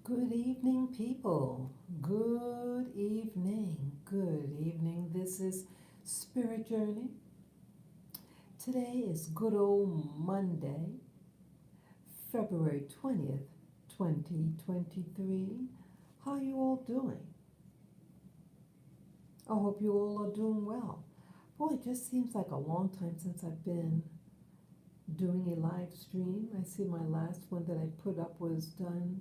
Good evening, people. Good evening. Good evening. This is Spirit Journey. Today is good old Monday, February 20th, 2023. How are you all doing? I hope you all are doing well. Boy, it just seems like a long time since I've been doing a live stream. I see my last one that I put up was done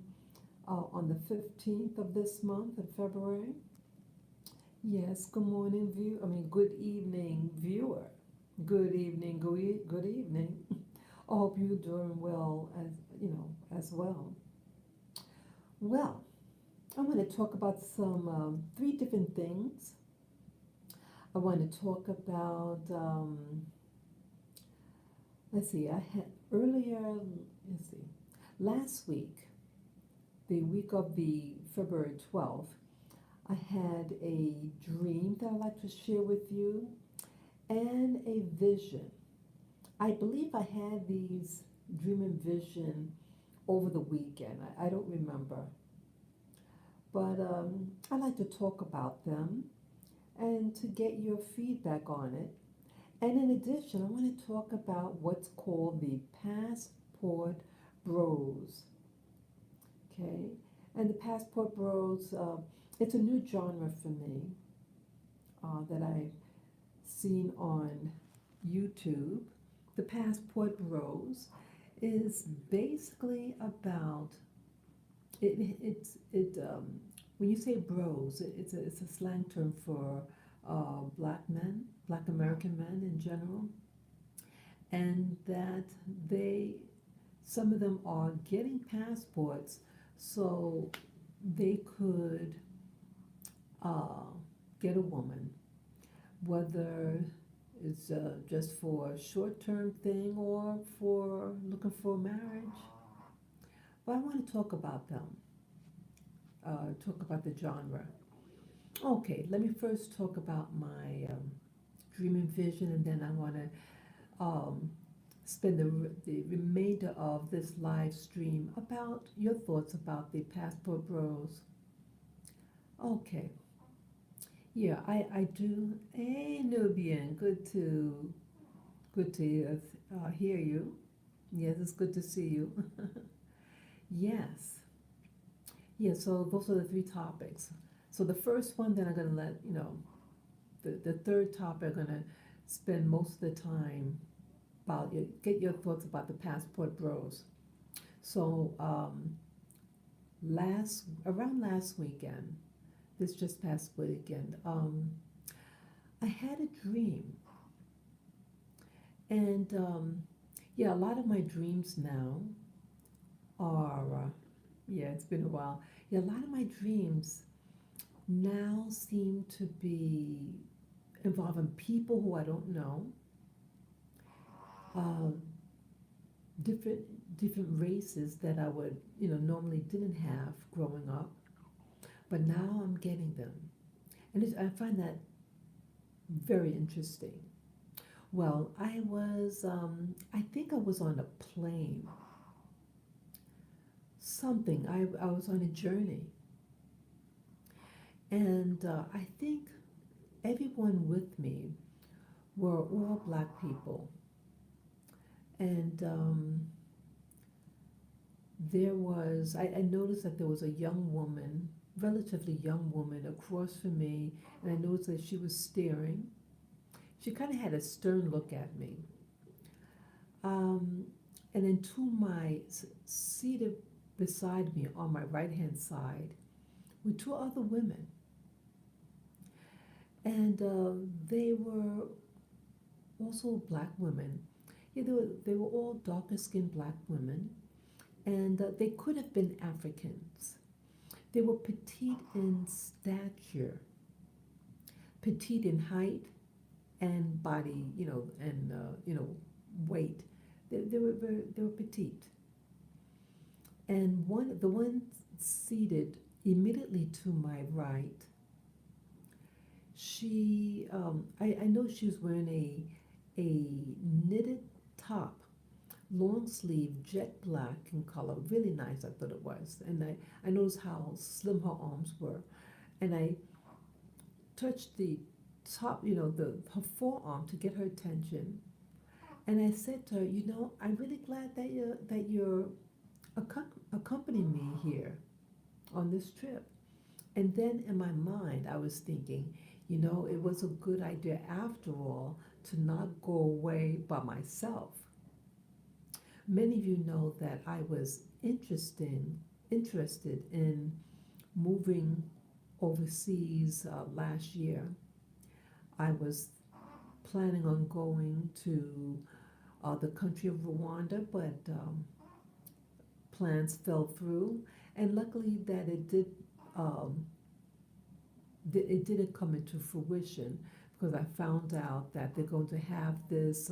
on the 15th of this month of February. Yes, good morning, good evening, viewer. Good evening, good evening. I hope you're doing well as well. Well, I want to talk about some three different things. I want to talk about, let's see, I had earlier, let's see, last week, the week of the February 12th, I had a dream that I'd like to share with you and a vision. I believe I had these dream and vision over the weekend. I don't remember. But I like to talk about them and to get your feedback on it. And in addition, I want to talk about what's called the Passport Bros. Okay? And the Passport Bros, it's a new genre for me that I've seen on YouTube. The Passport Bros is basically about when you say bros, it's a slang term for black men, black American men in general, and that they some of them are getting passports so they could uh, get a woman, whether it's just for a short-term thing or for looking for marriage. But I want to talk about them, talk about the genre. Okay, let me first talk about my dream and vision, and then I want to spend the remainder of this live stream about your thoughts about the Passport Bros. Okay, yeah, I do. Hey, Nubian, good to hear you. Yes, it's good to see you. Yes. Yeah, so those are the three topics. So the first one that I'm going to let, the third topic I'm going to spend most of the time about, get your thoughts about the Passport Bros. So around last weekend, this just past weekend, I had a dream. And yeah, a lot of my dreams now are, yeah, it's been a while. Yeah, a lot of my dreams now seem to be involving people who I don't know, uh, different different races that I would normally didn't have growing up, but now I'm getting them, and I find that very interesting. Well, I think I was on a plane, something. I was on a journey, and I think everyone with me were all black people, and I noticed that there was a young woman, relatively young woman, across from me, and I noticed that she was staring. She kind of had a stern look at me. Um, and then seated beside me on my right hand side were two other women. And they were also black women. Yeah, they were all darker skinned black women, and they could have been Africans. They were petite in stature, petite in height and body, and weight. They were petite. And the one seated immediately to my right, I know she was wearing a knitted top long sleeve, jet black in color, really nice. I thought it was, and I noticed how slim her arms were, and I touched the top, the her forearm to get her attention, and I said to her, I'm really glad that you're accompanying me here on this trip. And then in my mind, I was thinking, it was a good idea after all to not go away by myself. Many of you know that I was interested in moving overseas last year. I was planning on going to the country of Rwanda, but plans fell through, and luckily that um, it didn't come into fruition because I found out that they're going to have this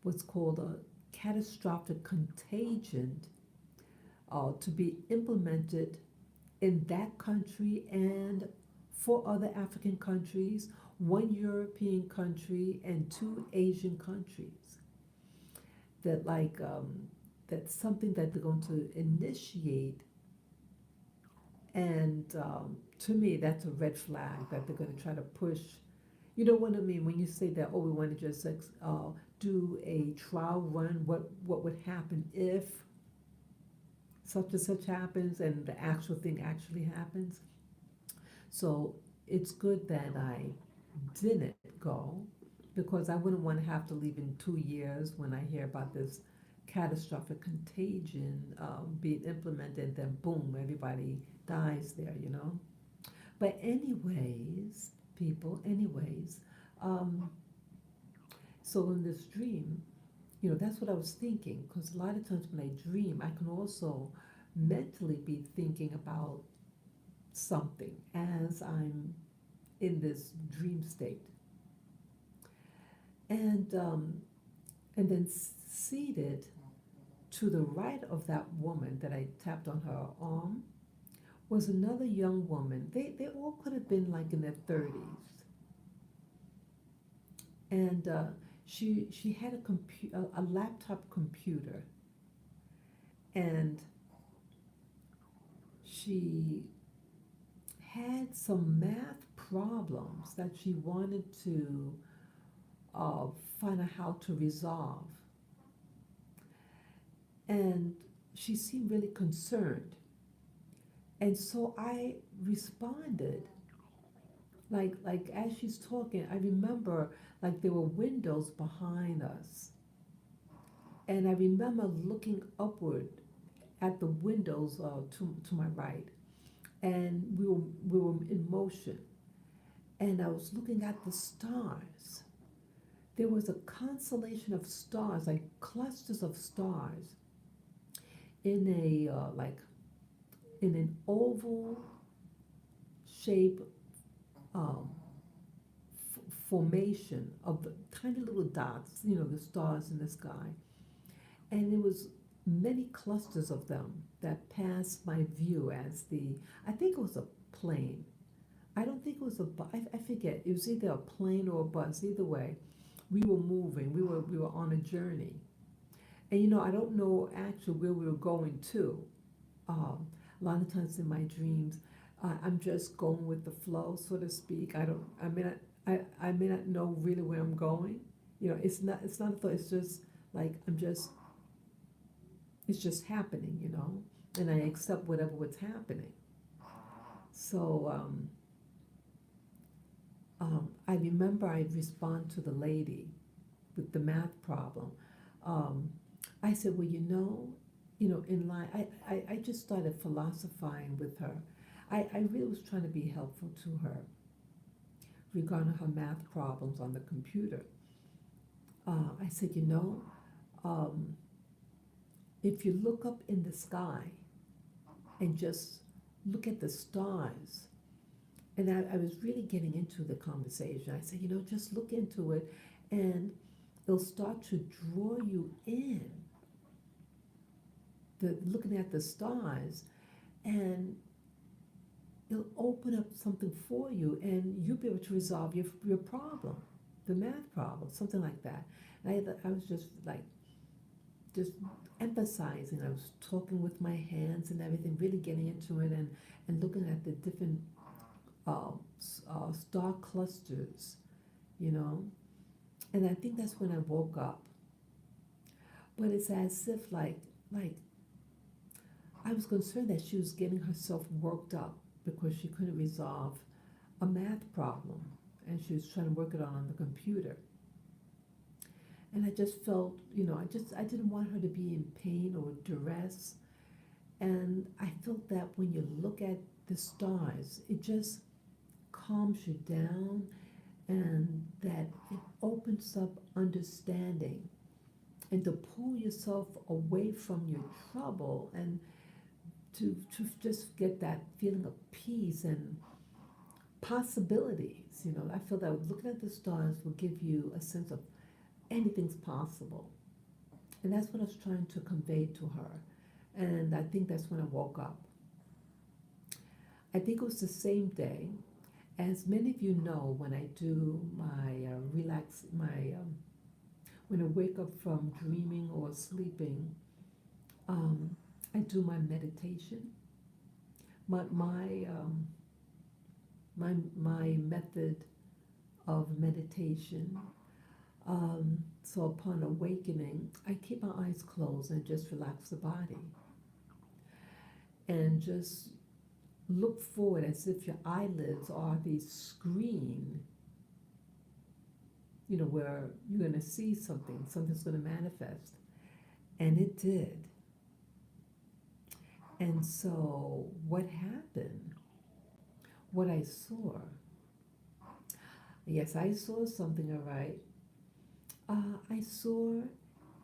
what's called a catastrophic contagion to be implemented in that country and four other African countries, one European country, and two Asian countries. That that's something that they're going to initiate, and to me, that's a red flag that they're going to try to push. You know what I mean when you say that? Oh, we want to just do a trial run. What would happen if such and such happens, and the actual thing actually happens? So it's good that I didn't go because I wouldn't want to have to leave in 2 years when I hear about this catastrophic contagion being implemented, and then boom, everybody dies there. But anyways, people, um, so in this dream, that's what I was thinking, because a lot of times when I dream, I can also mentally be thinking about something as I'm in this dream state. And then seated to the right of that woman that I tapped on her arm was another young woman. They all could have been like in their 30s. And she had a laptop computer, and she had some math problems that she wanted to uh, find out how to resolve. And she seemed really concerned. And so I responded, like as she's talking, I remember like there were windows behind us. And I remember looking upward at the windows to my right. And we were in motion. And I was looking at the stars. There was a constellation of stars, like clusters of stars, in a like in an oval shape um, formation of the tiny little dots, the stars in the sky. And there was many clusters of them that passed my view as I think it was a plane. I don't think it was I forget. It was either a plane or a bus. Either way, we were moving. We were on a journey. And I don't know actually where we were going to. A lot of times in my dreams, I'm just going with the flow, so to speak. I may not know really where I'm going. It's not a thought. It's just like it's just happening. And I accept whatever was happening. So I remember I respond to the lady with the math problem. Um, I said, well, in life, I just started philosophizing with her. I really was trying to be helpful to her regarding her math problems on the computer. I said, um, if you look up in the sky and just look at the stars, and I was really getting into the conversation. I said, just look into it, and it'll start to draw you in. Looking at the stars, and it'll open up something for you, and you'll be able to resolve your problem, the math problem, something like that. And I was just like just emphasizing. I was talking with my hands and everything, really getting into it and looking at the different star clusters, you know. And I think that's when I woke up. But it's as if like I was concerned that she was getting herself worked up because she couldn't resolve a math problem, and she was trying to work it on the computer. And I just felt, I didn't want her to be in pain or duress. And I felt that when you look at the stars, it just calms you down, and that it opens up understanding, and to pull yourself away from your trouble, and to just get that feeling of peace and possibilities. I feel that looking at the stars will give you a sense of anything's possible. And that's what I was trying to convey to her. And I think that's when I woke up. I think it was the same day. As many of you know, when I do my when I wake up from dreaming or sleeping, I do my meditation. My method of meditation. So upon awakening, I keep my eyes closed and just relax the body, and just look forward as if your eyelids are the screen, where you're going to see something, something's going to manifest. And it did. And so what happened, what I saw, yes, I saw something, all right. I saw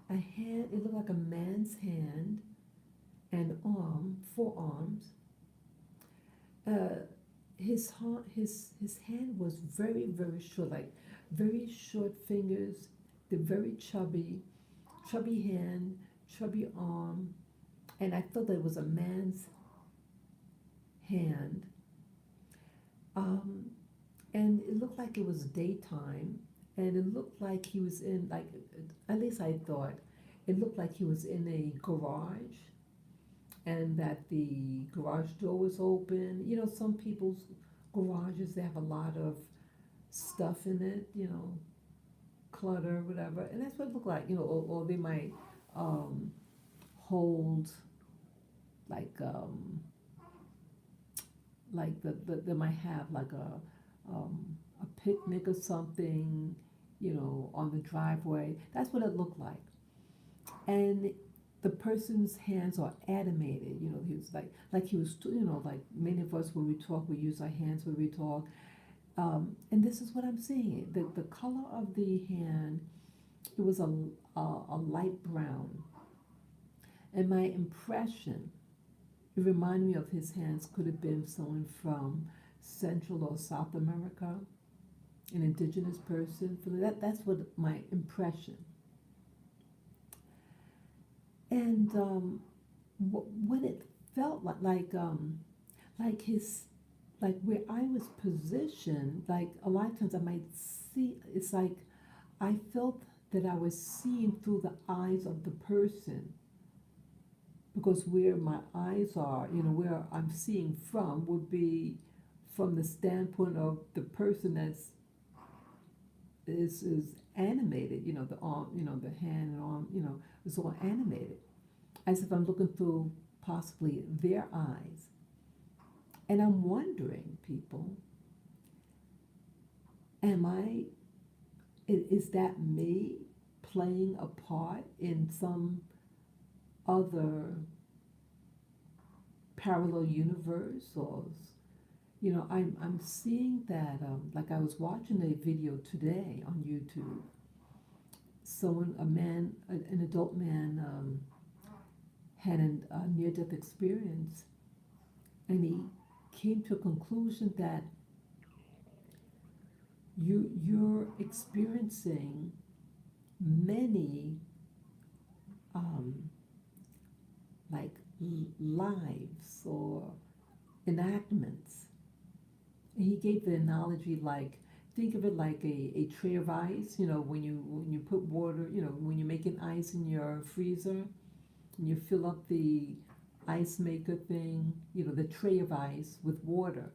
a hand, it looked like a man's hand and arm, four arms. His hand was very, very short, like very short fingers, the very chubby hand, chubby arm, and I thought that it was a man's hand. And it looked like it was daytime, and it looked like he was in, like, at least I thought, it looked like he was in a garage, and that the garage door was open. Some people's garages, they have a lot of stuff in it, clutter, whatever, and that's what it looked like, or they might hold like they might have like a picnic or something, on the driveway. That's what it looked like. And the person's hands are animated. He was like he was, like many of us when we talk, we use our hands when we talk. And this is what I'm seeing. The color of the hand, it was a light brown. And my impression, it reminded me of his hands, could have been someone from Central or South America, an indigenous person. That's what my impression. And when it felt like his, like where I was positioned, like a lot of times I might see, it's like I felt that I was seeing through the eyes of the person, because where my eyes are, where I'm seeing from would be from the standpoint of the person that's is animated, the arm, the hand and arm, is all animated, as if I'm looking through possibly their eyes. And I'm wondering, people, is that me playing a part in some other parallel universe? Or I'm seeing that, like I was watching a video today on YouTube. An adult man, had a near-death experience, and he came to a conclusion that you're experiencing many like lives or enactments. And he gave the analogy like think of it like a tray of ice. When you put water, when you're making ice in your freezer, and you fill up the ice maker thing, the tray of ice with water.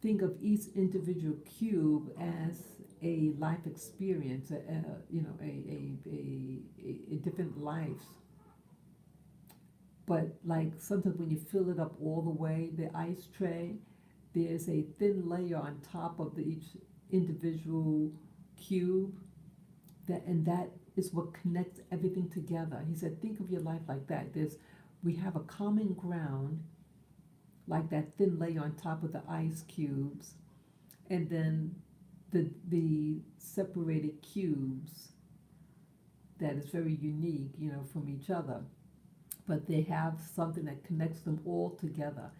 Think of each individual cube as a life experience, a different life. But like sometimes when you fill it up all the way, the ice tray, there's a thin layer on top of each individual cube, that is what connects everything together. He said, think of your life like that. We have a common ground, like that thin layer on top of the ice cubes, and then the separated cubes that is very unique, from each other. But they have something that connects them all together.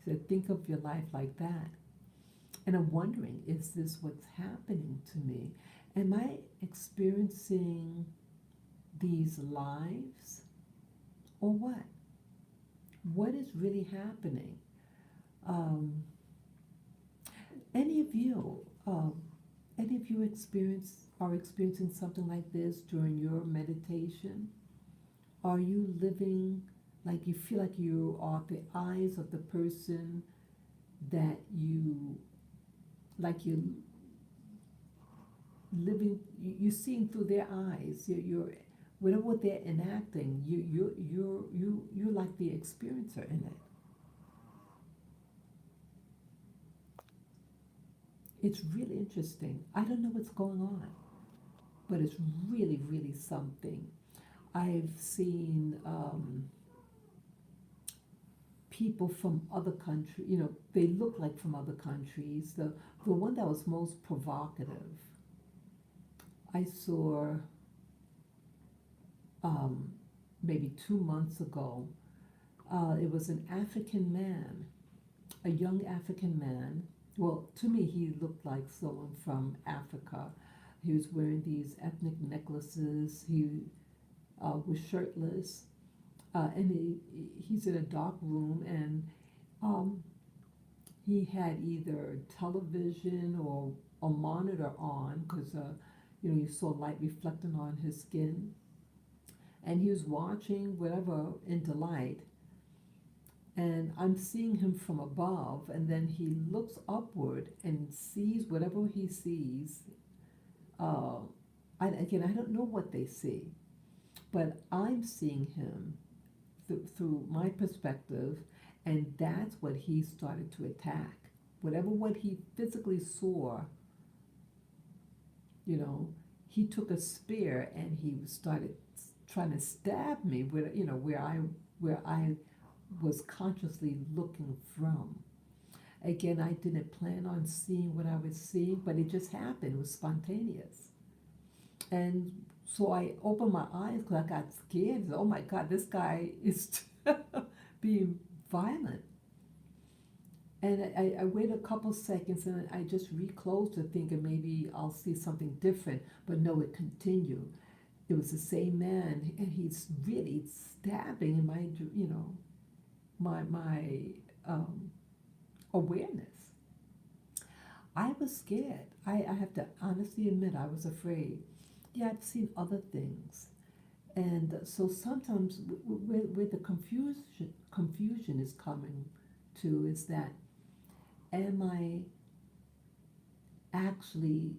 He said, think of your life like that. And I'm wondering, is this what's happening to me? Am I experiencing these lives, or what? What is really happening? Um, any of you, are experiencing something like this during your meditation? Are you living like you feel like you are the eyes of the person that you living, you seeing through their eyes? You're whatever what they're enacting, you're like the experiencer in it. It's really interesting. I don't know what's going on, but it's really, really something. I've seen people from other countries, they look like from other countries. The one that was most provocative, I saw maybe 2 months ago. It was an African man, a young African man. Well, to me, he looked like someone from Africa. He was wearing these ethnic necklaces. He was shirtless, and he's in a dark room, and um, he had either television or a monitor on, because you saw light reflecting on his skin, and he was watching whatever in delight. And I'm seeing him from above, and then he looks upward and sees whatever he sees. Uh, again, I don't know what they see, but I'm seeing him through my perspective, and that's what he started to attack. Whatever what he physically saw, he took a spear and he started trying to stab me where I was consciously looking from. Again, I didn't plan on seeing what I was seeing, but it just happened. It was spontaneous. And so I opened my eyes because I got scared. Oh my God, this guy is being violent. And I waited a couple seconds and I just reclosed it, thinking maybe I'll see something different. But no, it continued. It was the same man, and he's really stabbing in my awareness. I was scared. I have to honestly admit I was afraid. Yeah, I've seen other things. And so sometimes where the confusion is coming to is that, am I actually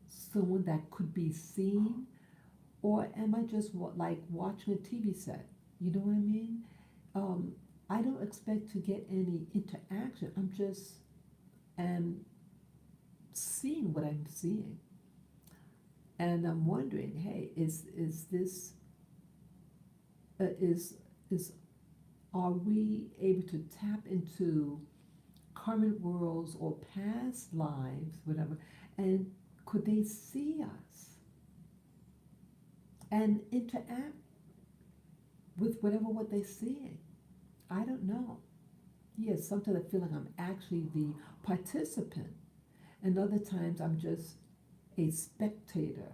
someone that could be seen, or am I just like watching a TV set? You know what I mean? Um, I don't expect to get any interaction. I'm just am seeing what I'm seeing, and I'm wondering, hey, is this is are we able to tap into current worlds or past lives, whatever, and could they see us and interact with whatever what they're seeing? I don't know. Yes, sometimes I feel like I'm actually the participant, and other times I'm just a spectator,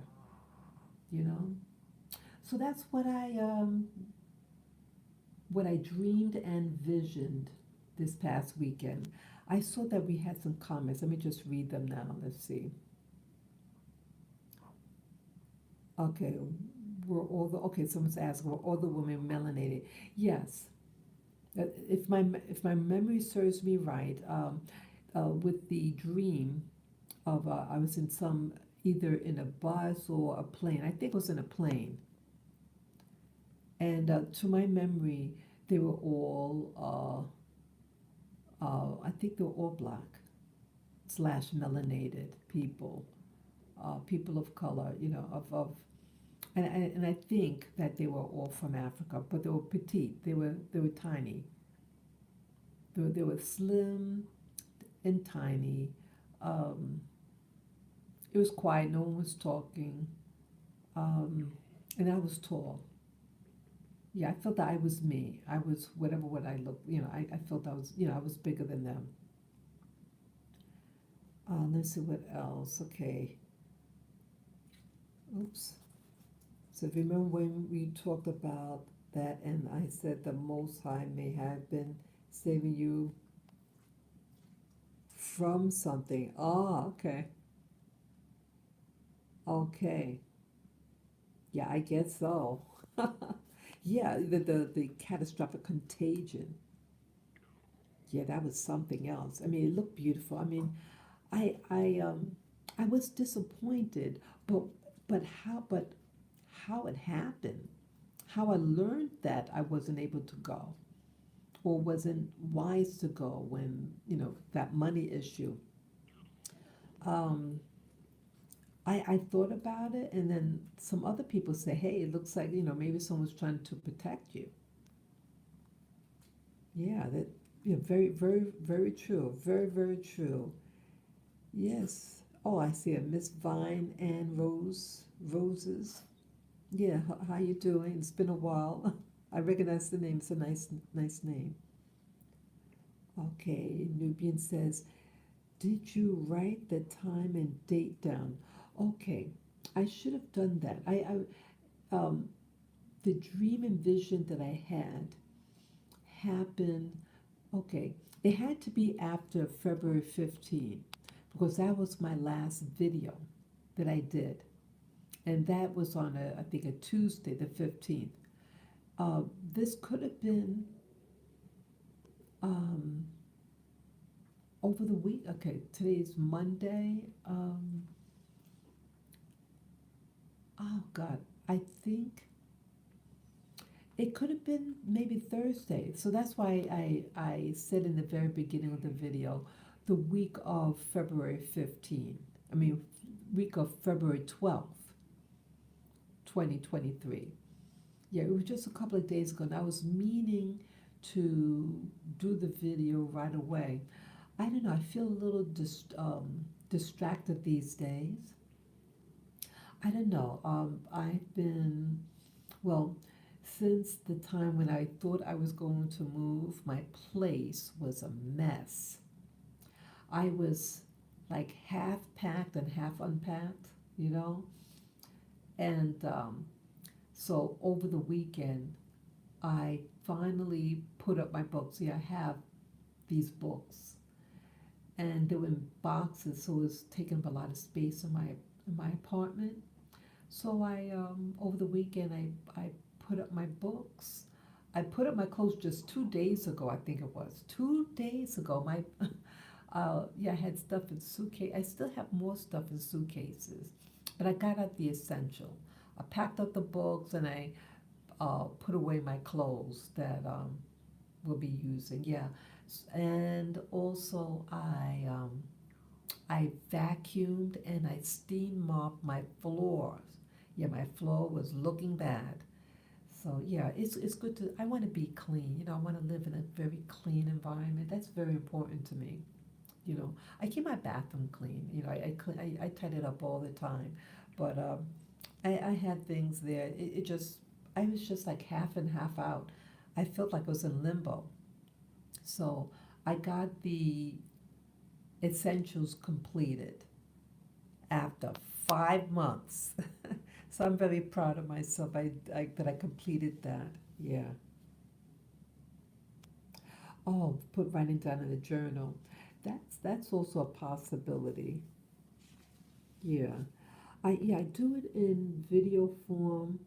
you know? So that's what I dreamed and visioned this past weekend. I saw that we had some comments. Let me just read them now. Let's see. Okay, okay? Someone's asking, were all the women melanated? Yes. If my memory serves me right, with the dream of I was in some either in a bus or a plane. I think it was in a plane, and to my memory, they were all. I think they were all black slash melanated people, people of color. And I think that they were all from Africa, but they were petite. They were tiny. They were slim and tiny. Um, it was quiet. No one was talking. Um, and I was tall. Yeah, I felt that I was me. I was whatever what I looked. I felt I was. I was bigger than them. Let's see what else. Okay. Oops. So if you remember when we talked about that, and I said the Most High may have been saving you from something. Ah, okay. Okay. Yeah, I guess so. Yeah, the catastrophic contagion. Yeah, that was something else. I mean, it looked beautiful. I mean, I was disappointed, but how it happened, how I learned that I wasn't able to go or wasn't wise to go when that money issue. Um, I thought about it, and then some other people say, hey, it looks like maybe someone's trying to protect you. Yeah, that very very very true, very very true. Yes. Oh, I see a Miss Vine and Roses. Yeah, how you doing? It's been a while. I recognize the name. It's a nice name. Okay, Nubian says, did you write the time and date down? Okay, I should have done that. The dream and vision that I had happened. Okay, it had to be after February 15th because that was my last video that I did, and that was on I think a Tuesday, the 15th. Uh, this could have been um, over the week. Okay, today's Monday. Oh God, I think it could have been maybe Thursday. So that's why I said in the very beginning of the video, the week of February 15th. I mean, week of February 12th, 2023. Yeah, it was just a couple of days ago, and I was meaning to do the video right away. I don't know, I feel a little distracted these days. I don't know. I've been, well, since the time when I thought I was going to move, my place was a mess. I was like half packed and half unpacked, you know? And so over the weekend, I finally put up my books. Yeah, I have these books, and they were in boxes, so it was taking up a lot of space in my apartment. So I over the weekend I put up my books. I put up my clothes just 2 days ago. I think it was 2 days ago. My yeah, I had stuff in suitcase. I still have more stuff in suitcases, but I got out the essential. I packed up the books and I put away my clothes that we'll be using. Yeah, and also I vacuumed and I steam mopped my floors. Yeah, my floor was looking bad. So yeah, it's good to. I want to be clean. I want to live in a very clean environment. That's very important to me. I keep my bathroom clean. I tidy it up all the time, but I had things there. It just I was just like half in, half out. I felt like I was in limbo. So I got the essentials completed after 5 months. So I'm very proud of myself. That I completed that. Yeah. Oh, put writing down in the journal. That's also a possibility. Yeah. I do it in video form,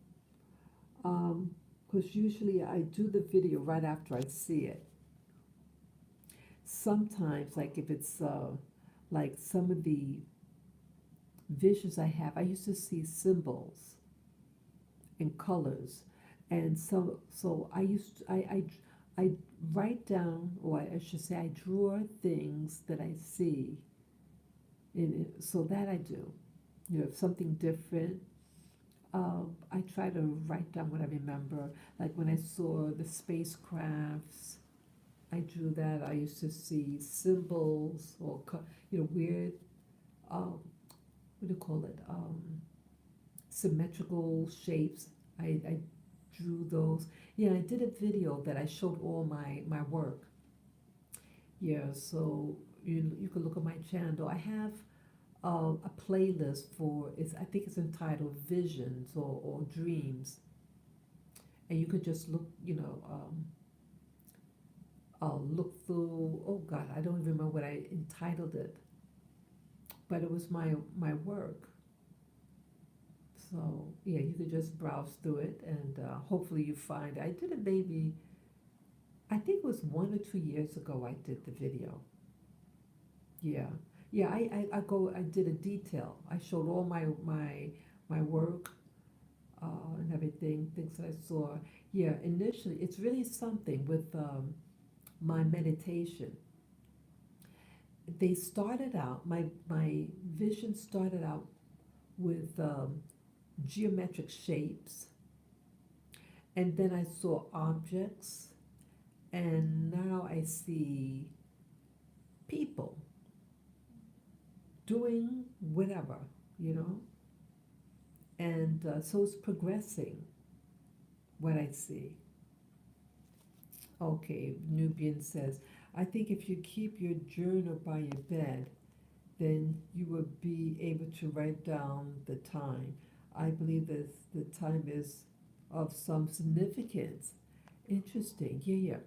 because usually I do the video right after I see it. Sometimes, like if it's like some of the visions I have, I used to see symbols and colors, and so I write down, or I should say, I draw things that I see, so that I do. You know, if something different, I try to write down what I remember. Like when I saw the spacecrafts, I drew that. I used to see symbols or weird, what do you call it? Symmetrical shapes. I drew those. Yeah, I did a video that I showed all my work. Yeah, so you can look at my channel. I have a playlist for it's. I think it's entitled Visions or Dreams, and you could just look. Look through. Oh God, I don't even remember what I entitled it, but it was my work. So yeah, you could just browse through it, and hopefully you find. I did it maybe. I think it was 1 or 2 years ago. I did the video. Yeah, yeah. I did a detail. I showed all my work, and everything, things that I saw. Yeah, initially, it's really something with my meditation. They started out, my vision started out with geometric shapes, and then I saw objects, and now I see people doing whatever, you know, and so it's progressing what I see. Okay, Nubian says, I think if you keep your journal by your bed, then you will be able to write down the time. I believe that the time is of some significance. Interesting. Yeah, yeah.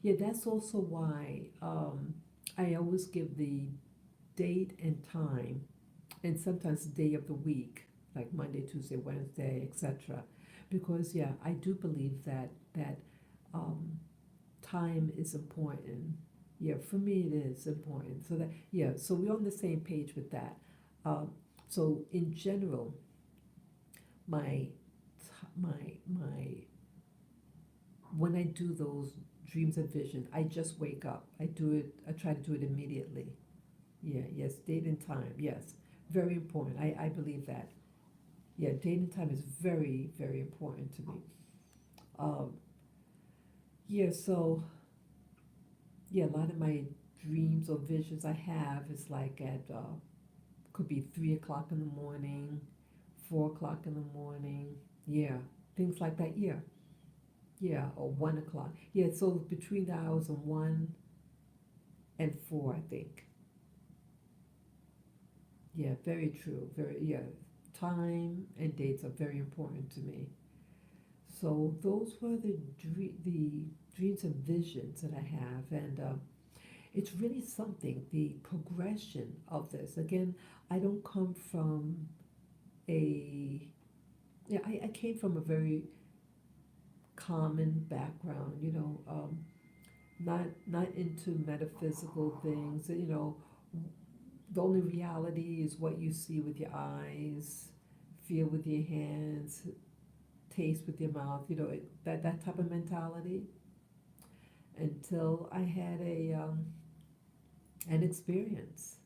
Yeah, that's also why I always give the date and time, and sometimes day of the week, like Monday, Tuesday, Wednesday, etc. Because yeah, I do believe that um, time is important. Yeah, for me it is important. So that yeah, so we're on the same page with that. Um, so in general, my my when I do those dreams and vision, I just wake up. I do it. I try to do it immediately. Yeah, yes, date and time. Yes, very important. I believe that. Yeah, date and time is very very important to me. Um, yeah, so yeah, a lot of my dreams or visions I have is like at could be 3 o'clock in the morning, 4 o'clock in the morning. Yeah, things like that. Yeah, yeah, or 1 o'clock. Yeah, so between the hours of 1 and 4, I think. Yeah, very true. Very yeah. Time and dates are very important to me. So those were the dreams and visions that I have, and it's really something. The progression of this. Again, I don't come from a yeah. I came from a very common background. Not into metaphysical things. The only reality is what you see with your eyes, feel with your hands, taste with your mouth. That type of mentality. Until I had an experience,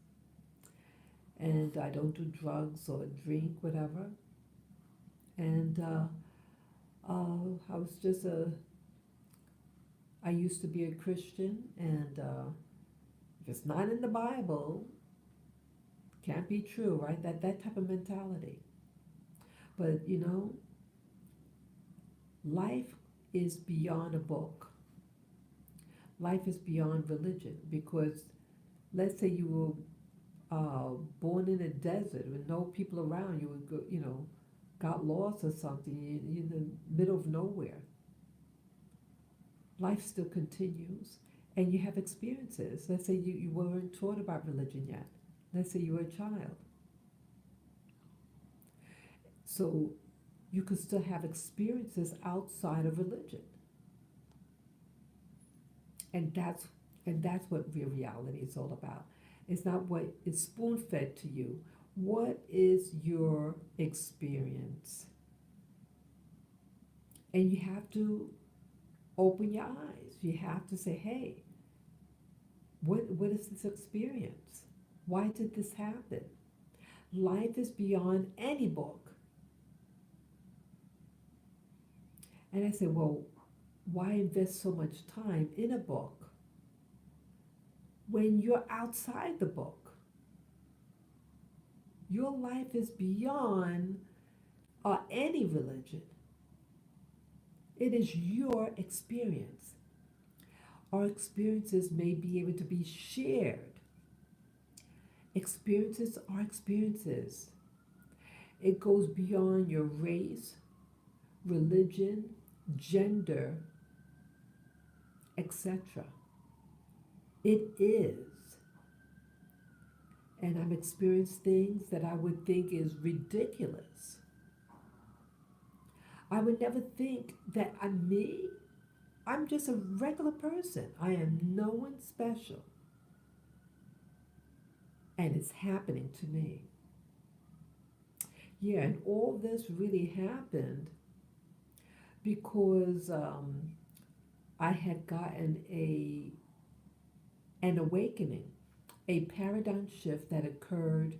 and I don't do drugs or drink whatever. And I was just a. I used to be a Christian, and if it's not in the Bible, can't be true, right? That type of mentality. But life is beyond a book. Life is beyond religion, because let's say you were born in a desert with no people around. You would go, got lost or something. You're in the middle of nowhere. Life still continues, and you have experiences. Let's say you weren't taught about religion yet. Let's say you were a child. So you could still have experiences outside of religion. And that's what real reality is all about. It's not what is spoon fed to you. What is your experience? And you have to open your eyes. You have to say, hey, what is this experience? Why did this happen? Life is beyond any book. And I said, well, why invest so much time in a book when you're outside the book? Your life is beyond any religion. It is your experience. Our experiences may be able to be shared. Experiences are experiences. It goes beyond your race, religion, gender, etc. It is. And I've experienced things that I would think is ridiculous. I would never think that I'm me. I'm just a regular person. I am no one special. And it's happening to me. Yeah, and all this really happened because I had gotten an awakening, a paradigm shift that occurred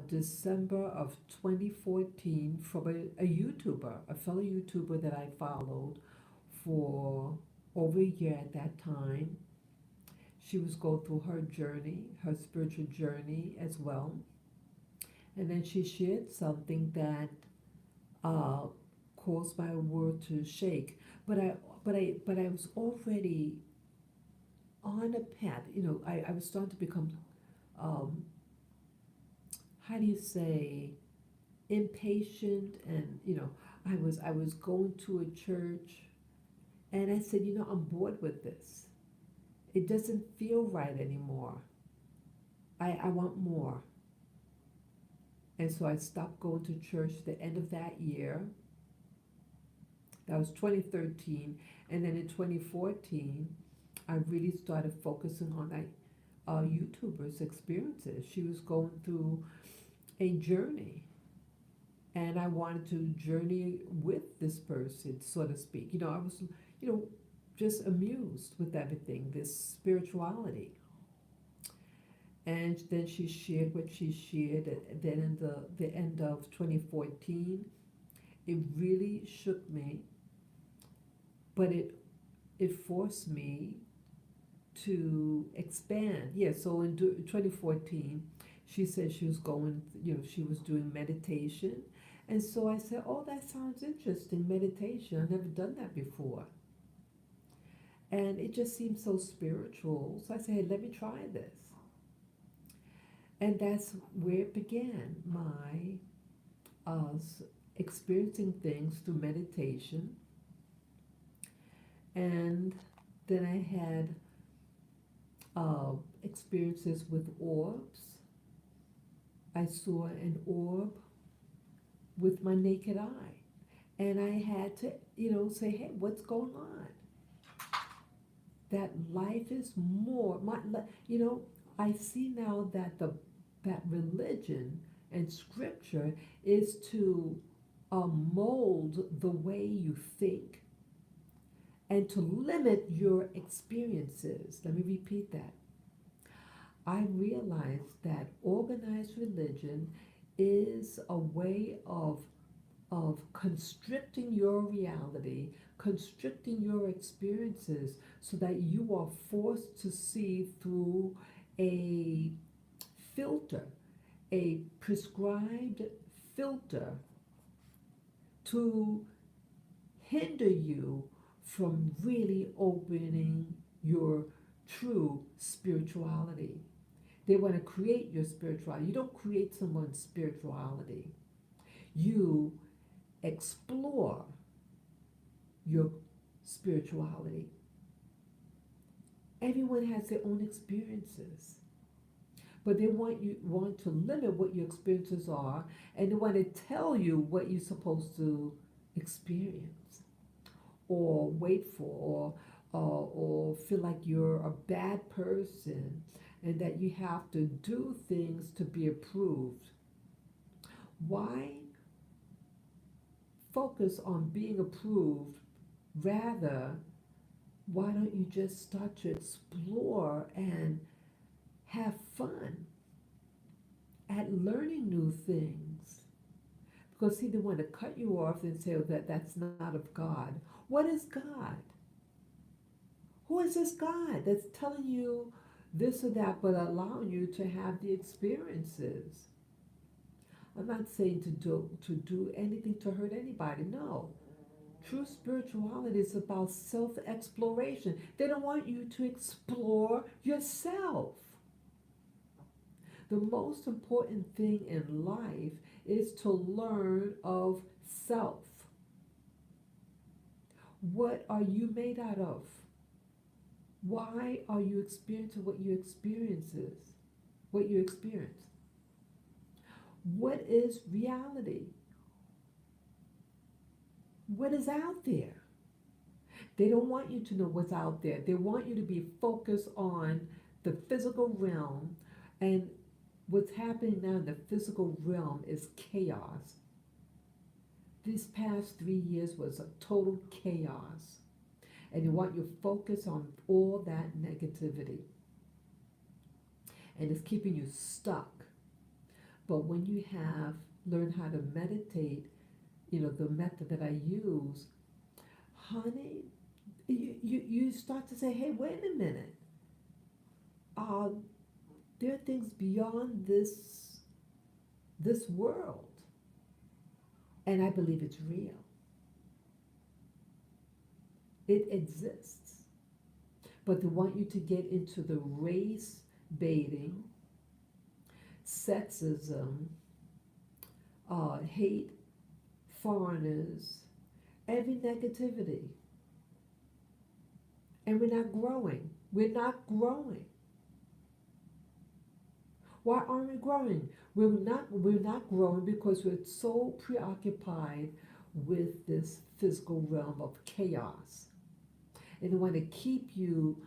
December of 2014 from a YouTuber, a fellow YouTuber that I followed for over a year at that time. She was going through her journey, her spiritual journey as well. And then she shared something that uh, caused my world to shake. But I was already on a path. I was starting to become, um, how do you say, impatient, and I was going to a church, and I said, I'm bored with this. It doesn't feel right anymore. I want more. And so I stopped going to church the end of that year. That was 2013. And then in 2014, I really started focusing on that YouTuber's experiences. She was going through a journey. And I wanted to journey with this person, so to speak. I was, just amused with everything, this spirituality. And then she shared what she shared. And then in the end of 2014, it really shook me, but it forced me to expand. Yeah, so in 2014, she said she was going, she was doing meditation. And so I said, oh, that sounds interesting, meditation. I've never done that before. And it just seemed so spiritual. So I said, hey, let me try this. And that's where it began, my uh, experiencing things through meditation. And then I had experiences with orbs. I saw an orb with my naked eye. And I had to, say, hey, what's going on? That life is more, I see now that that religion and scripture is to mold the way you think and to limit your experiences. Let me repeat that. I realized that organized religion is a way of constricting your reality, constricting your experiences so that you are forced to see through a filter, a prescribed filter to hinder you from really opening your true spirituality. They want to create your spirituality. You don't create someone's spirituality. You explore your spirituality. Everyone has their own experiences, but they want to limit what your experiences are, and they want to tell you what you're supposed to experience or wait for, or feel like you're a bad person and that you have to do things to be approved. Why focus on being approved? Rather, why don't you just start to explore and have fun at learning new things? Because see, they want to cut you off and say, oh, that's not of God. What is God? Who is this God that's telling you this or that, but allowing you to have the experiences? I'm not saying to do anything to hurt anybody. No. True spirituality is about self-exploration. They don't want you to explore yourself. The most important thing in life is to learn of self. What are you made out of? Why are you experiencing what you experiences? What you experience? What is reality? What is out there? They don't want you to know what's out there. They want you to be focused on the physical realm, and what's happening now in the physical realm is chaos. These past 3 years was a total chaos. And they want you to focus on all that negativity. And it's keeping you stuck. But when you have learned how to meditate, the method that I use, honey, you start to say, hey, wait a minute. Uh, there are things beyond this world. And I believe it's real. It exists. But they want you to get into the race baiting, sexism, hate foreigners, every negativity. And we're not growing. We're not growing. Why aren't we growing? We're not growing because we're so preoccupied with this physical realm of chaos. And they want to keep you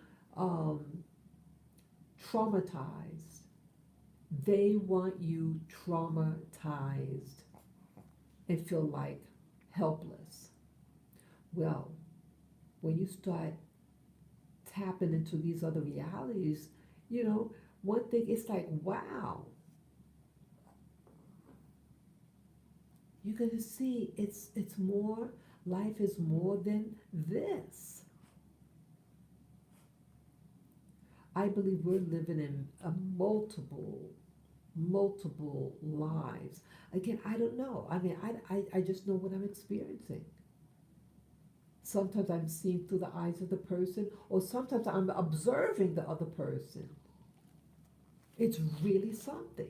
traumatized. They want you traumatized and feel like helpless. Well, when you start tapping into these other realities, one thing, it's like, wow, you're going to see it's more, life is more than this. I believe we're living in a multiple lives. Again, I don't know. I mean, I just know what I'm experiencing. Sometimes I'm seeing through the eyes of the person, or sometimes I'm observing the other person. It's really something.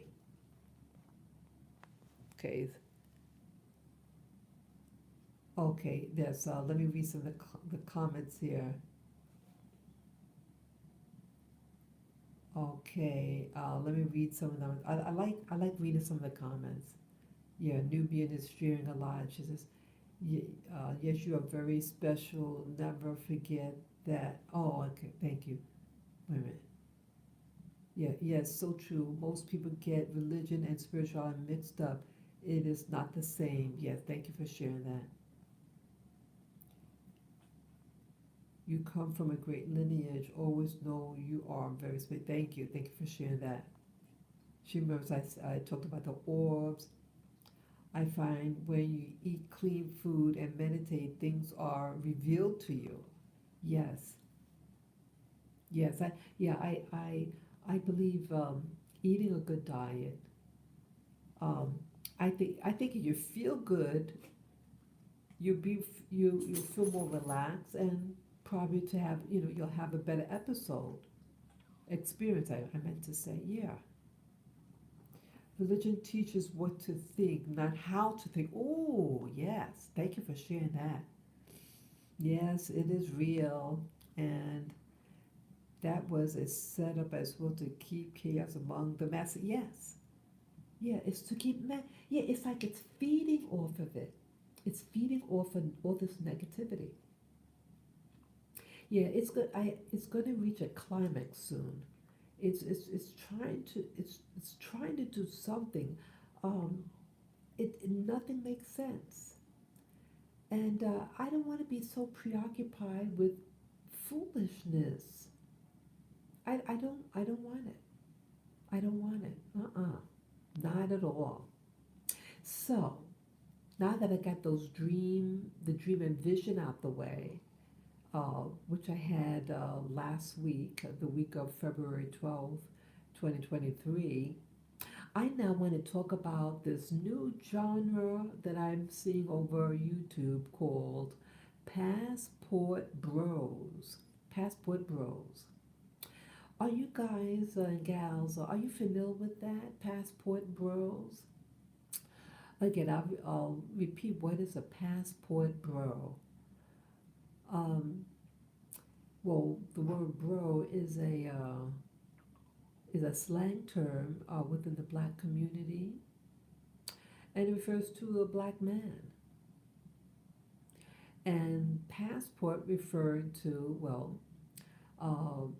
Okay. Okay, yes, let me read some of the comments here. Okay, let me read some of them. I like reading some of the comments. Yeah, Nubian is sharing a lot. She says, yes, you are very special. Never forget that. Oh, okay, thank you. Wait a minute. Yeah, yes, so true. Most people get religion and spirituality mixed up. It is not the same. Yes, thank you for sharing that. You come from a great lineage. Always know you are very special. Thank you. Thank you for sharing that. She remembers I talked about the orbs. I find when you eat clean food and meditate, things are revealed to you. Yes, yes. I believe eating a good diet. Um, I think if you feel good, you feel more relaxed, and probably to have you'll have a better episode experience. I meant to say, yeah. Religion teaches what to think, not how to think. Oh, yes. Thank you for sharing that. Yes, it is real. And That was a setup as well to keep chaos among the masses. Yes. Yeah, it's to keep yeah, it's like it's feeding off of it. It's feeding off of all this negativity. Yeah, it's going to reach a climax soon. It's trying to it's trying to do something. Um, nothing makes sense, and I don't want to be so preoccupied with foolishness. I don't want it. I don't want it. Not at all. So now that I got the dream and vision out the way, which I had last week, the week of February 12th, 2023, I now want to talk about this new genre that I'm seeing over YouTube called Passport Bros. Passport Bros. Are you guys and gals, are you familiar with that? Passport Bros? Again, I'll repeat what is a passport bro. Um, well, the word bro is a slang term within the black community, and it refers to a black man. And passport referred to, well,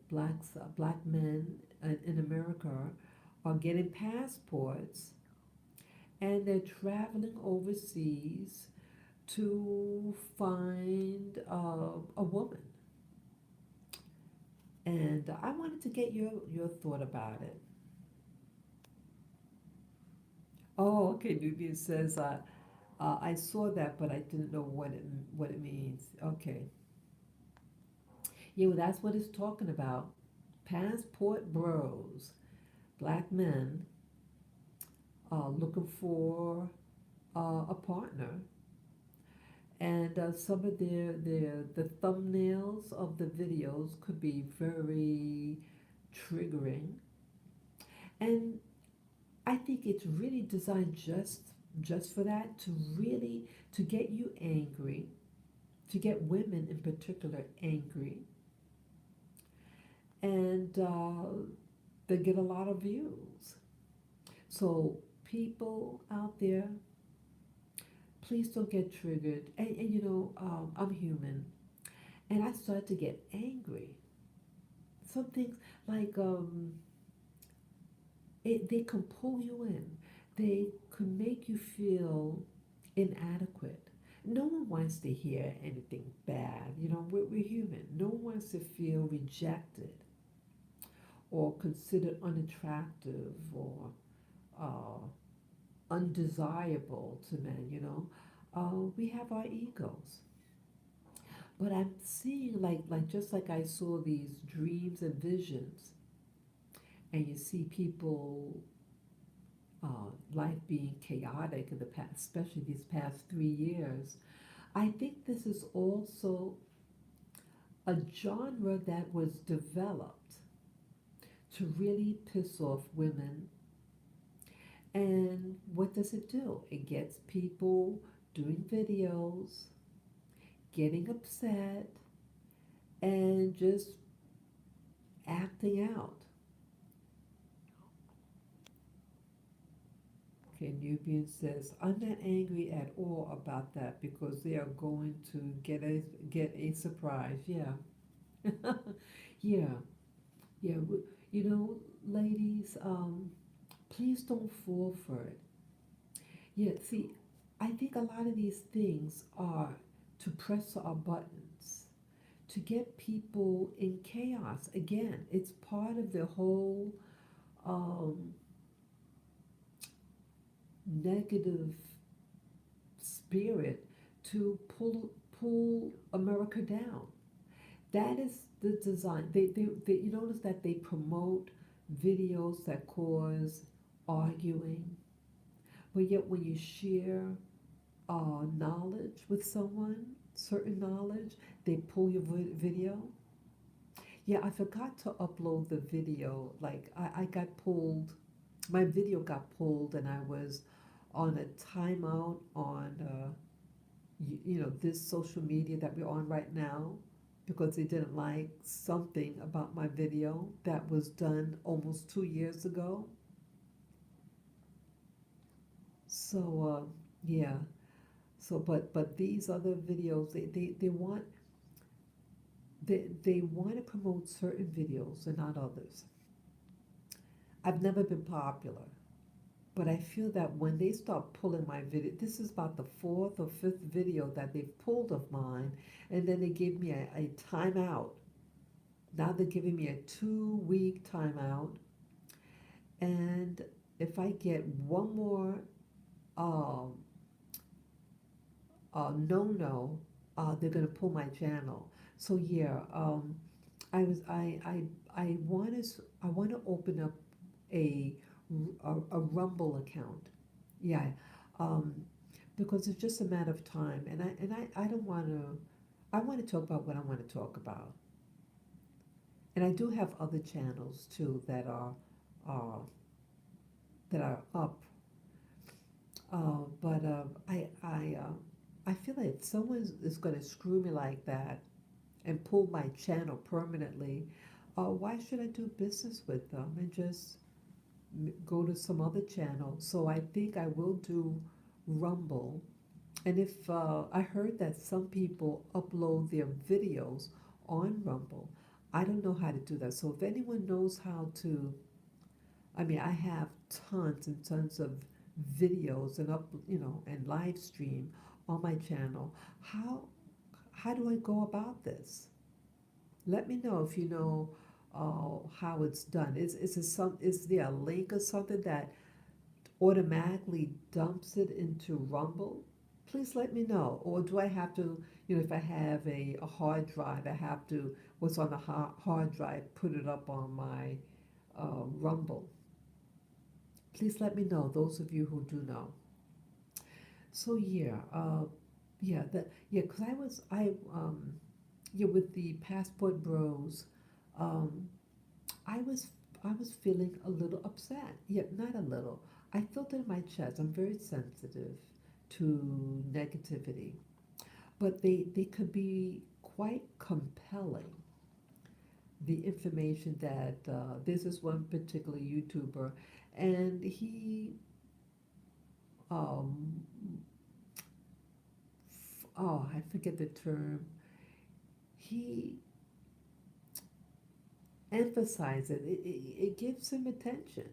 black men in America are getting passports, and they're traveling overseas to find a woman. And I wanted to get your thought about it. Oh, okay. Nubian says, I saw that, but I didn't know what it means. Okay. Yeah, well, that's what it's talking about. Passport bros, black men looking for a partner, and some of the thumbnails of the videos could be very triggering, and I think it's really designed just for that, to really to get you angry, to get women in particular angry, and they get a lot of views. So people out there, please don't get triggered. And I'm human, and I start to get angry. Some things like they can pull you in. They can make you feel inadequate. No one wants to hear anything bad. We're human. No one wants to feel rejected or considered unattractive or uh, undesirable to men. We have our egos. But I'm seeing like just like I saw these dreams and visions, and you see people life being chaotic in the past, especially these past 3 years. I think this is also a genre that was developed to really piss off women. And what does it do? It gets people doing videos, getting upset, and just acting out. Okay, Nubian says, I'm not angry at all about that because they are going to get a surprise. Yeah. Yeah. Yeah. Ladies, please don't fall for it. Yeah, see, I think a lot of these things are to press our buttons, to get people in chaos. Again, it's part of the whole um, negative spirit to pull America down. That is the design. You notice that they promote videos that cause arguing, but yet when you share knowledge with someone, certain knowledge, they pull your video. Yeah, I forgot to upload the video. Like I got pulled, my video got pulled, and I was on a timeout on this social media that we're on right now. because they didn't like something about my video that was done almost 2 years ago. So yeah. So but these other videos, they want to promote certain videos and not others. I've never been popular, but I feel that when they start pulling my video, this is about the fourth or fifth video that they've pulled of mine, and then they gave me a timeout. Now they're giving me a 2 week timeout, and if I get one more um, no, they're gonna pull my channel. So yeah, I was I want to open up a, a Rumble account. Yeah, um, because it's just a matter of time, and I don't want to. I want to talk about what I want to talk about, and I do have other channels too uh, that are up. But I feel like if someone is going to screw me like that and pull my channel permanently, why should I do business with them and just go to some other channel? So I think I will do Rumble. And if I heard that some people upload their videos on Rumble, I don't know how to do that. So if anyone knows how to, I mean, I have tons and tons of videos and and live stream on my channel. How how do I go about this? Let me know if you know how it's done. Is there a link or something that automatically dumps it into Rumble? Please let me know. Or do I have to, if I have a hard drive, I have to, what's on the hard drive, put it up on my Rumble. Please let me know, those of you who do know. So because with the Passport Bros, um, I was I was feeling a little upset. Yeah, not a little. I felt it in my chest. I'm very sensitive to negativity, but they could be quite compelling. The information that this is one particular YouTuber, and he um, I forget the term. He emphasizes it gives him attention,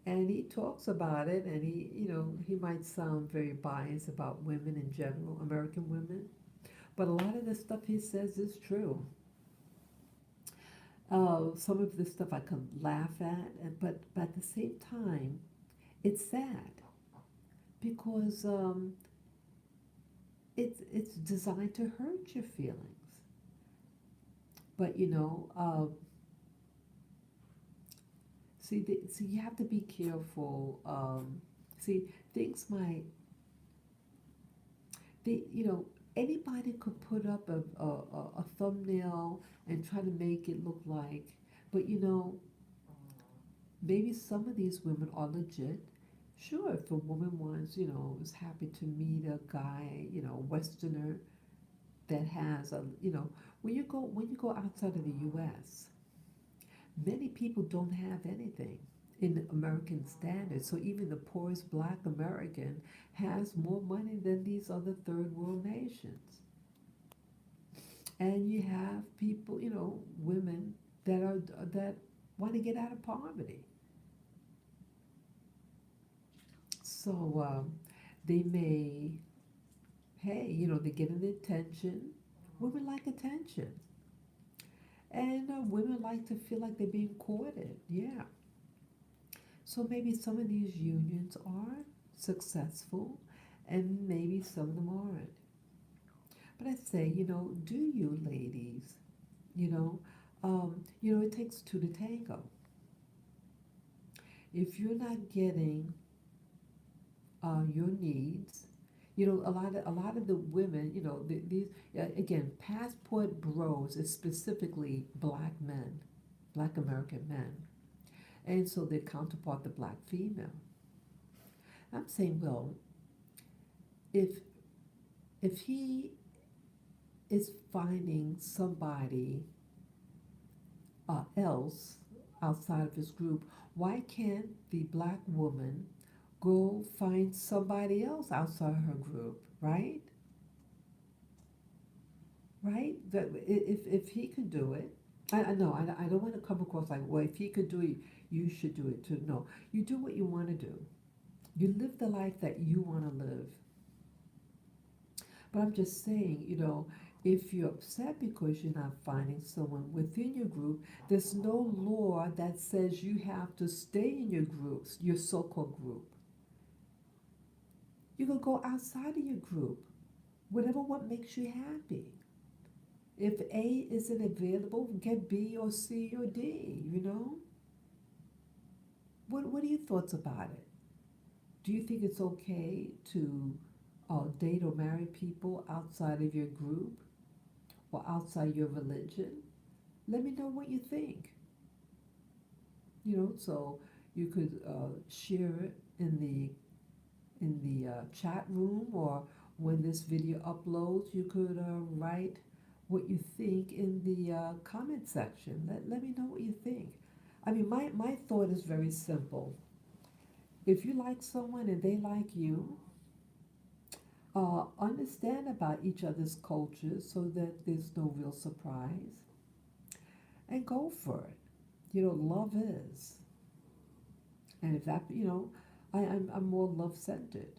and he talks about it, and he might sound very biased about women in general, American women, but a lot of the stuff he says is true. Some of the stuff I can laugh at, but at the same time, it's sad because it's designed to hurt your feelings. But see, you have to be careful. See, things might, anybody could put up a thumbnail and try to make it look like, but maybe some of these women are legit. Sure, if a woman is happy to meet a guy, Westerner that has when you go outside of the U.S., many people don't have anything in American standards. So even the poorest black American has more money than these other third world nations. And you have people, women that want to get out of poverty. So they may, hey, they're getting attention. Women like attention. And women like to feel like they're being courted. Yeah. So maybe some of these unions are successful and maybe some of them aren't. But I say, do you ladies, you know, it takes two to tango. If you're not getting your needs, a lot of the women, these again, Passport Bros is specifically black men, black American men, and so their counterpart, the black female. I'm saying, well, if if he is finding somebody else outside of his group, why can't the black woman go find somebody else outside her group, right? Right? That if he can do it, I know I don't want to come across like, well, if he could do it, you should do it too. No, you do what you want to do. You live the life that you want to live. But I'm just saying, if you're upset because you're not finding someone within your group, there's no law that says you have to stay in your groups, your so-called group. You can go outside of your group, whatever what makes you happy. If A isn't available, get B or C or D. What are your thoughts about it? Do you think it's okay to date or marry people outside of your group or outside your religion? Let me know what you think. So you could share it in the chat room, or when this video uploads, you could write what you think in the comment section. Let me know what you think. I mean, my thought is very simple. If you like someone and they like you, understand about each other's cultures so that there's no real surprise, and go for it. Love is. And if that, I'm more love centered.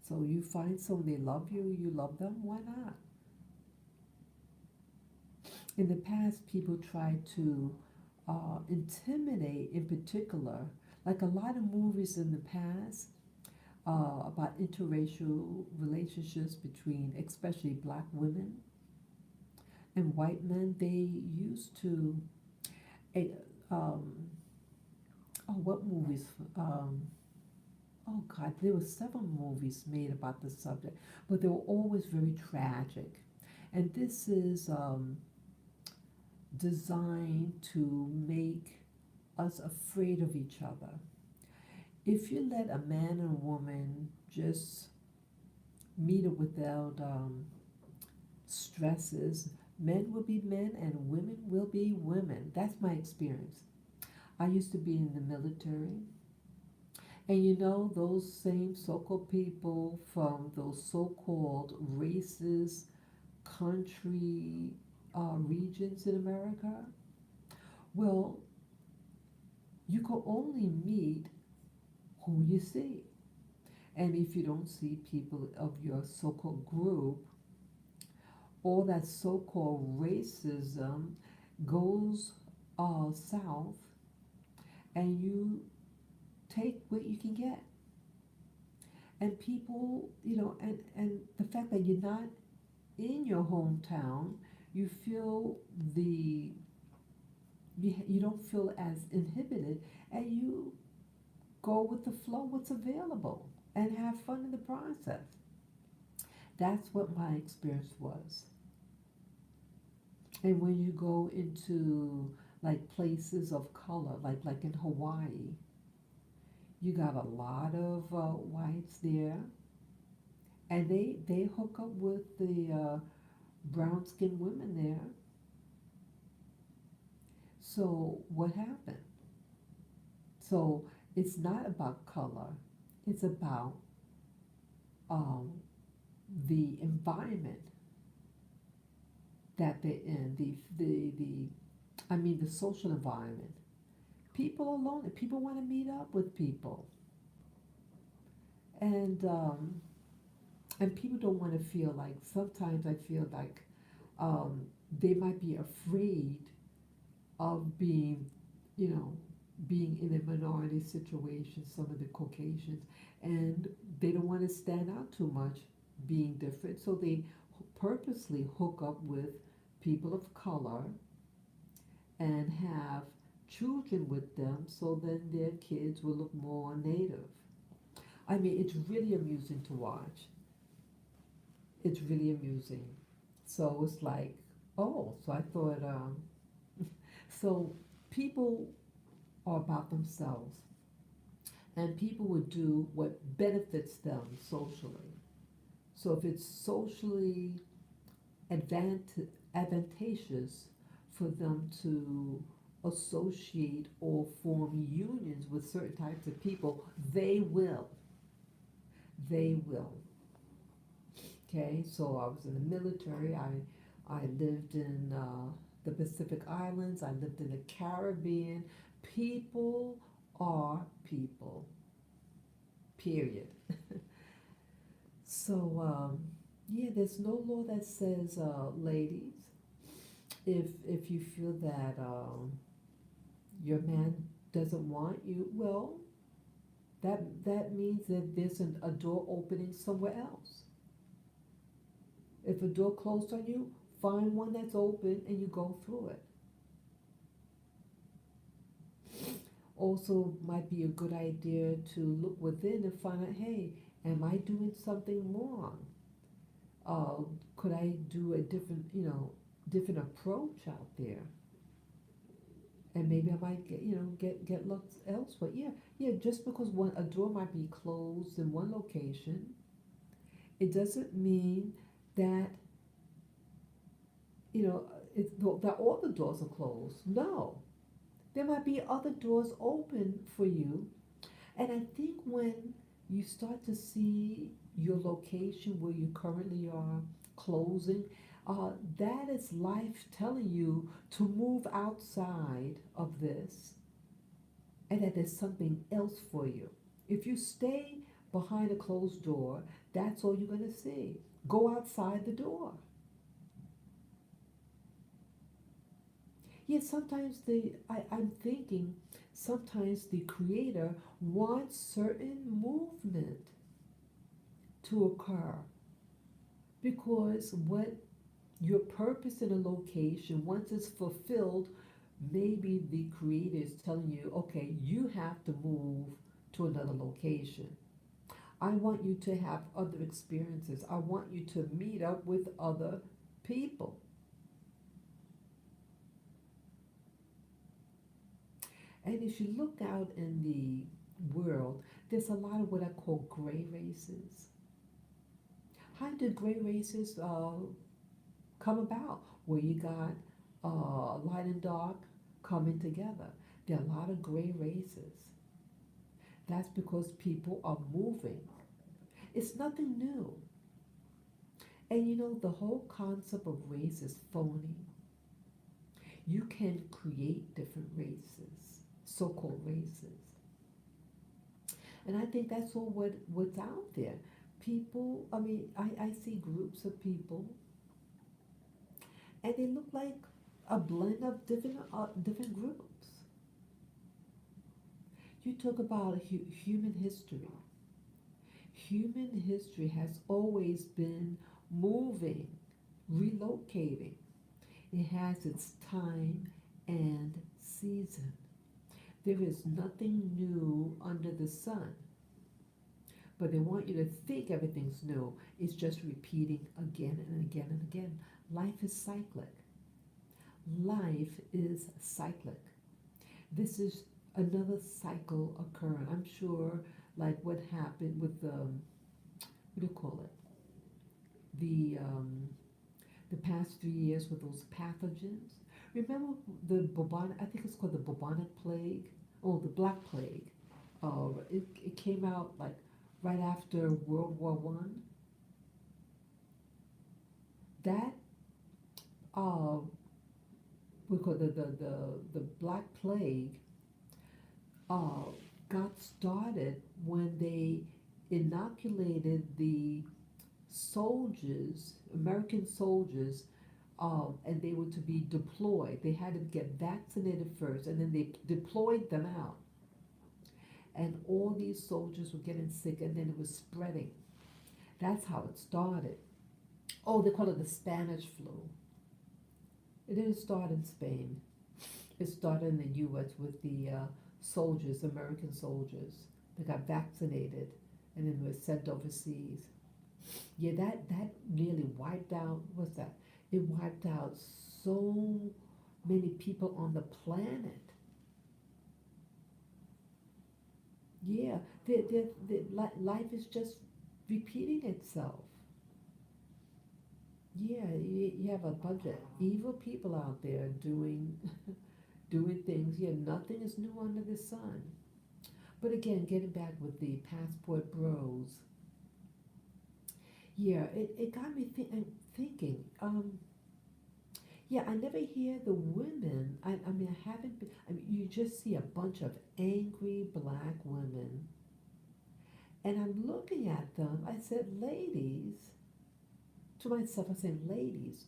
So you find someone, they love you, you love them, why not? In the past, people tried to intimidate, in particular, like a lot of movies in the past about interracial relationships between, especially black women and white men. They used to, eh, um, what movies? Oh God, there were several movies made about the subject, but they were always very tragic. And this is designed to make us afraid of each other. If you let a man and a woman just meet up without stresses, men will be men and women will be women. That's my experience. I used to be in the military, and those same so-called people from those so-called racist country regions in America, well, you can only meet who you see. And if you don't see people of your so-called group, all that so-called racism goes south, and you take what you can get. And people, and the fact that you're not in your hometown, you feel you don't feel as inhibited, and you go with the flow, what's available, and have fun in the process. That's what my experience was. And when you go into like places of color, like in Hawaii, you got a lot of whites there, and they hook up with the brown skinned women there. So what happened? So it's not about color, it's about um, the environment that they're in, the social environment. People are lonely. People want to meet up with people, and people don't want to feel like. Sometimes I feel like um, they might be afraid of you know, being in a minority situation. Some of the Caucasians, and they don't want to stand out too much, being different. So they purposely hook up with people of color and have children with them, so then their kids will look more native. I mean, it's really amusing to watch. It's really amusing. So it's like, oh, so I thought, so people are about themselves, and people would do what benefits them socially. So if it's socially advantageous for them to associate or form unions with certain types of people, they will. They will. Okay, so I was in the military. I lived in the Pacific Islands. I lived in the Caribbean. People are people. Period. So yeah, there's no law that says, ladies, if you feel that your man doesn't want you, well, that means that there's a door opening somewhere else. If a door closed on you, find one that's open and you go through it. Also, might be a good idea to look within and find out, hey, am I doing something wrong? Uh, could I do a different approach out there? And maybe I might get looked elsewhere. Yeah, yeah. Just because a door might be closed in one location, it doesn't mean that you know that all the doors are closed. No, there might be other doors open for you. And I think when you start to see your location where you currently are closing, that is life telling you to move outside of this and that there's something else for you. If you stay behind a closed door, that's all you're going to see. Go outside the door. Yet sometimes I'm thinking sometimes the creator wants certain movement to occur because what your purpose in a location, once it's fulfilled, maybe the creator is telling you, okay, you have to move to another location. I want you to have other experiences. I want you to meet up with other people. And if you look out in the world, there's a lot of what I call gray races. How did gray races come about? Where you got light and dark coming together. There are a lot of gray races. That's because people are moving. It's nothing new. And the whole concept of race is phony. You can create different races, so-called races. And I think that's all what's out there. People, I see groups of people, and they look like a blend of different groups. You talk about human history. Human history has always been moving, relocating. It has its time and season. There is nothing new under the sun. But they want you to think everything's new. It's just repeating again and again and again. Life is cyclic. Life is cyclic. This is another cycle occurring. I'm sure, like what happened with what do you call it? The past 3 years with those pathogens. Remember the bubonic? I think it's called the bubonic plague. Oh, the Black Plague. It came out like right after World War One. That uh, we call the Black Plague uh, got started when they inoculated the soldiers, American soldiers, and they were to be deployed. They had to get vaccinated first, and then they deployed them out. And all these soldiers were getting sick, and then it was spreading. That's how it started. Oh, they call it the Spanish flu. It didn't start in Spain. It started in the U.S. with the soldiers, American soldiers, that got vaccinated and then were sent overseas. Yeah, that nearly wiped out. What's that? It wiped out so many people on the planet. Yeah, life is just repeating itself. Yeah, you have a bunch of evil people out there doing doing things. Yeah, nothing is new under the sun. But again, getting back with the passport bros, yeah, it got me thinking. Yeah, I never hear the women. I mean, I haven't been, I mean, you just see a bunch of angry black women. And I'm looking at them. I said, ladies, to myself, I said, ladies,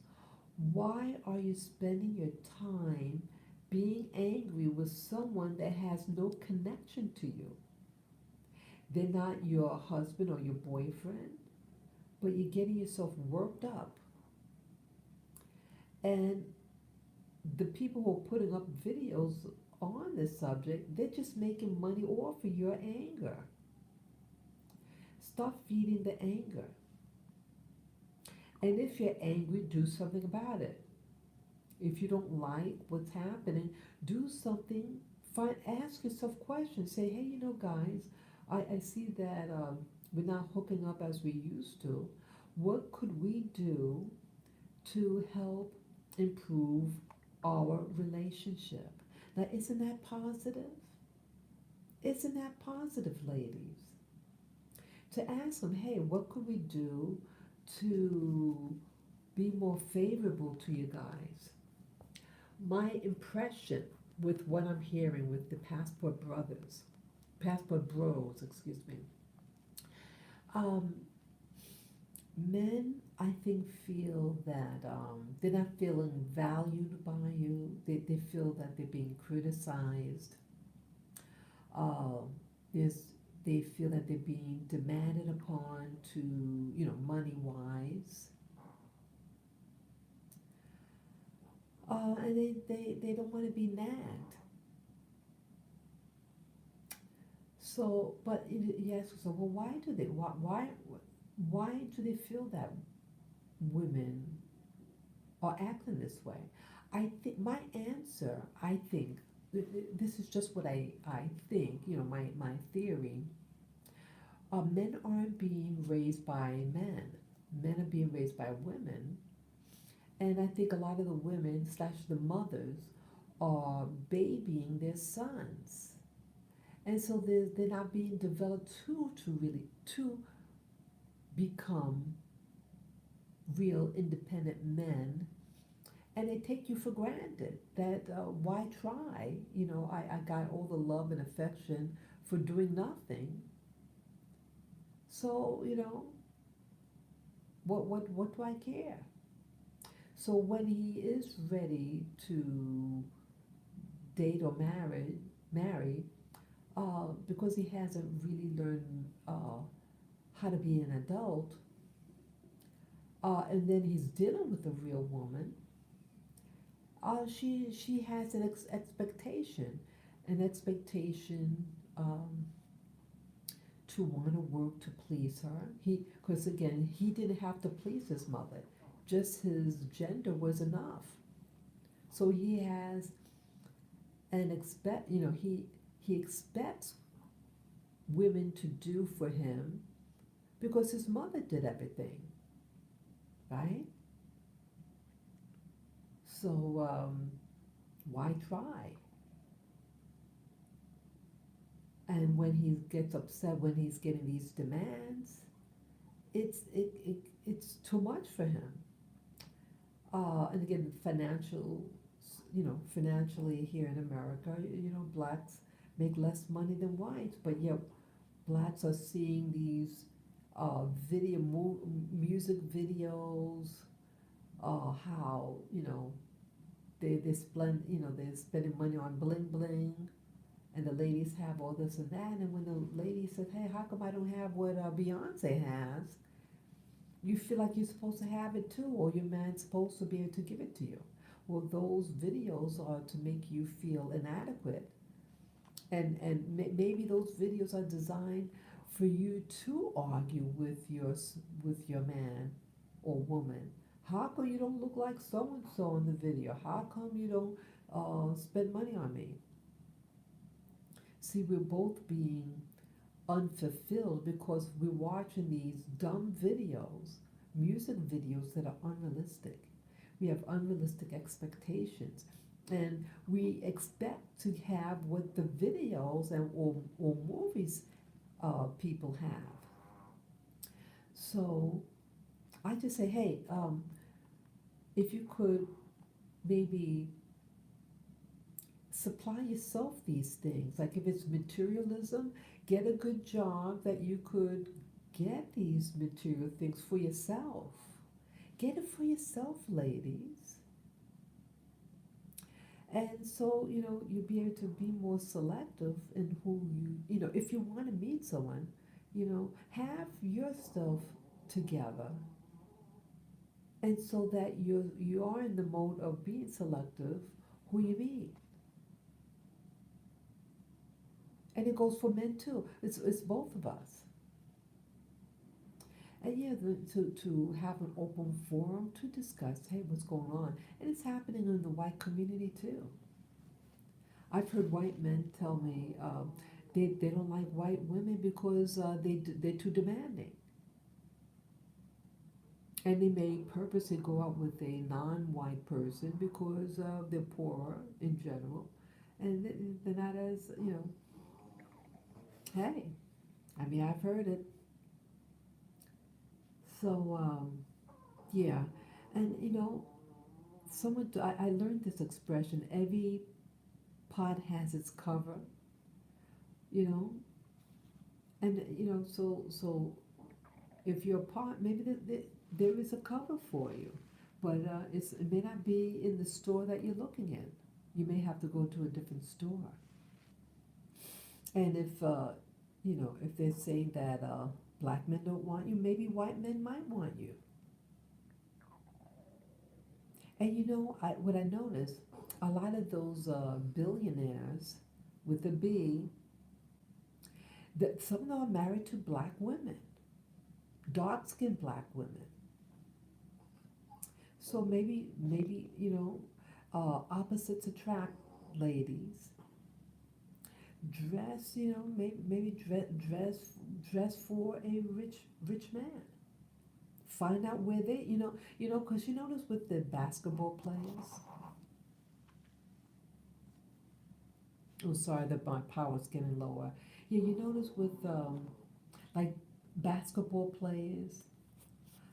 why are you spending your time being angry with someone that has no connection to you? They're not your husband or your boyfriend, but you're getting yourself worked up. And the people who are putting up videos on this subject, they're just making money off of your anger. Stop feeding the anger. And if you're angry, do something about it. If you don't like what's happening, do something. Ask yourself questions. Say, hey, guys, I see that we're not hooking up as we used to. What could we do to help improve our relationship? Now, isn't that positive? Isn't that positive, ladies? To ask them, hey, what could we do to be more favorable to you guys? My impression with what I'm hearing with the passport bros, excuse me, um, men, I think, feel that they're not feeling valued by you. They feel that they're being criticized. Uh, there's, they feel that they're being demanded upon to, money wise. And they don't want to be nagged. So, but yes, so well, why do they feel that women are acting this way? I think my answer, I think, this is just what I think, my theory. Men aren't being raised by men. Men are being raised by women. And I think a lot of the women slash the mothers are babying their sons. And so they're not being developed to become real independent men, and they take you for granted that why try, I got all the love and affection for doing nothing, so what do I care? So when he is ready to date or marry, because he hasn't really learned how to be an adult, and then he's dealing with a real woman. She has an expectation to want to work to please her. Because again, he didn't have to please his mother; just his gender was enough. So he has an expect. He expects women to do for him because his mother did everything, right? So why try? And when he gets upset when he's getting these demands, it's too much for him. And again, financially here in America, blacks make less money than whites, but yet blacks are seeing these music videos, how they're spending money on bling bling, and the ladies have all this and that. And when the lady says, "Hey, how come I don't have what Beyonce has?" You feel like you're supposed to have it too, or your man's supposed to be able to give it to you. Well, those videos are to make you feel inadequate, and maybe those videos are designed for you to argue with your man or woman. How come you don't look like so and so in the video? How come you don't spend money on me? See, we're both being unfulfilled because we're watching these dumb videos music videos that are unrealistic. We have unrealistic expectations. And we expect to have what the videos or movies people have. So I just say, hey, if you could maybe supply yourself these things, like if it's materialism, get a good job that you could get these material things for yourself. Get it for yourself, ladies. And so, you'll be able to be more selective in who if you want to meet someone, have your stuff together. And so that you are in the mode of being selective who you meet. And it goes for men too. It's both of us. And yeah, to have an open forum to discuss, hey, what's going on? And it's happening in the white community too. I've heard white men tell me they don't like white women because they're too demanding. And they may purposely go out with a non-white person because they're poorer in general. And they're not as, hey, I mean, I've heard it. So, yeah. And, I learned this expression, every pot has its cover, you know, and, so if your pot, maybe there is a cover for you, but it may not be in the store that you're looking in. You may have to go to a different store. And if they're saying that black men don't want you, maybe white men might want you. And what I noticed, a lot of those billionaires with a B, that some of them are married to black women, dark-skinned black women. So maybe opposites attract, ladies. Dress, maybe dress for a rich man. Find out where they, because you notice with the basketball players. Oh, sorry, that my power's getting lower. Yeah, you notice with like basketball players,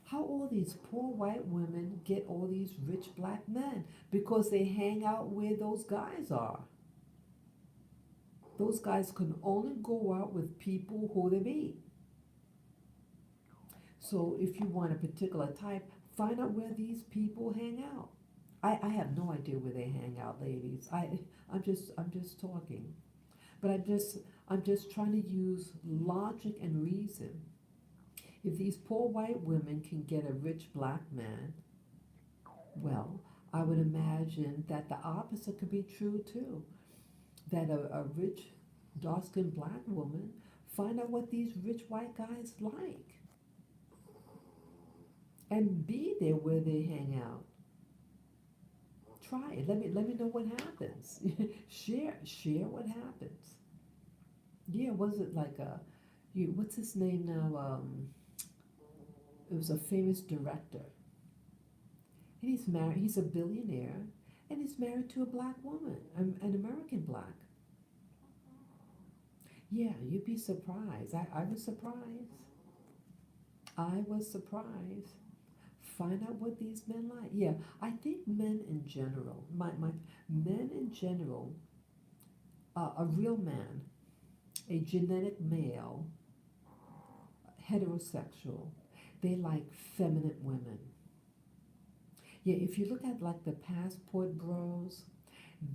how all these poor white women get all these rich black men because they hang out where those guys are. Those guys can only go out with people who they meet. So if you want a particular type, find out where these people hang out. I have no idea where they hang out, ladies. I'm just talking. But I'm just trying to use logic and reason. If these poor white women can get a rich black man, well, I would imagine that the opposite could be true too. That a rich, dark-skinned black woman find out what these rich white guys like and be there where they hang out. Try it. Let me know what happens. Share what happens. Yeah, was it like what's his name now? It was a famous director, and he's married. He's a billionaire, and he's married to a black woman, an American black. Yeah, you'd be surprised. I was surprised. I was surprised. Find out what these men like. Yeah, I think men in general, my men in general, a real man, a genetic male, heterosexual, they like feminine women. Yeah, if you look at like the passport bros,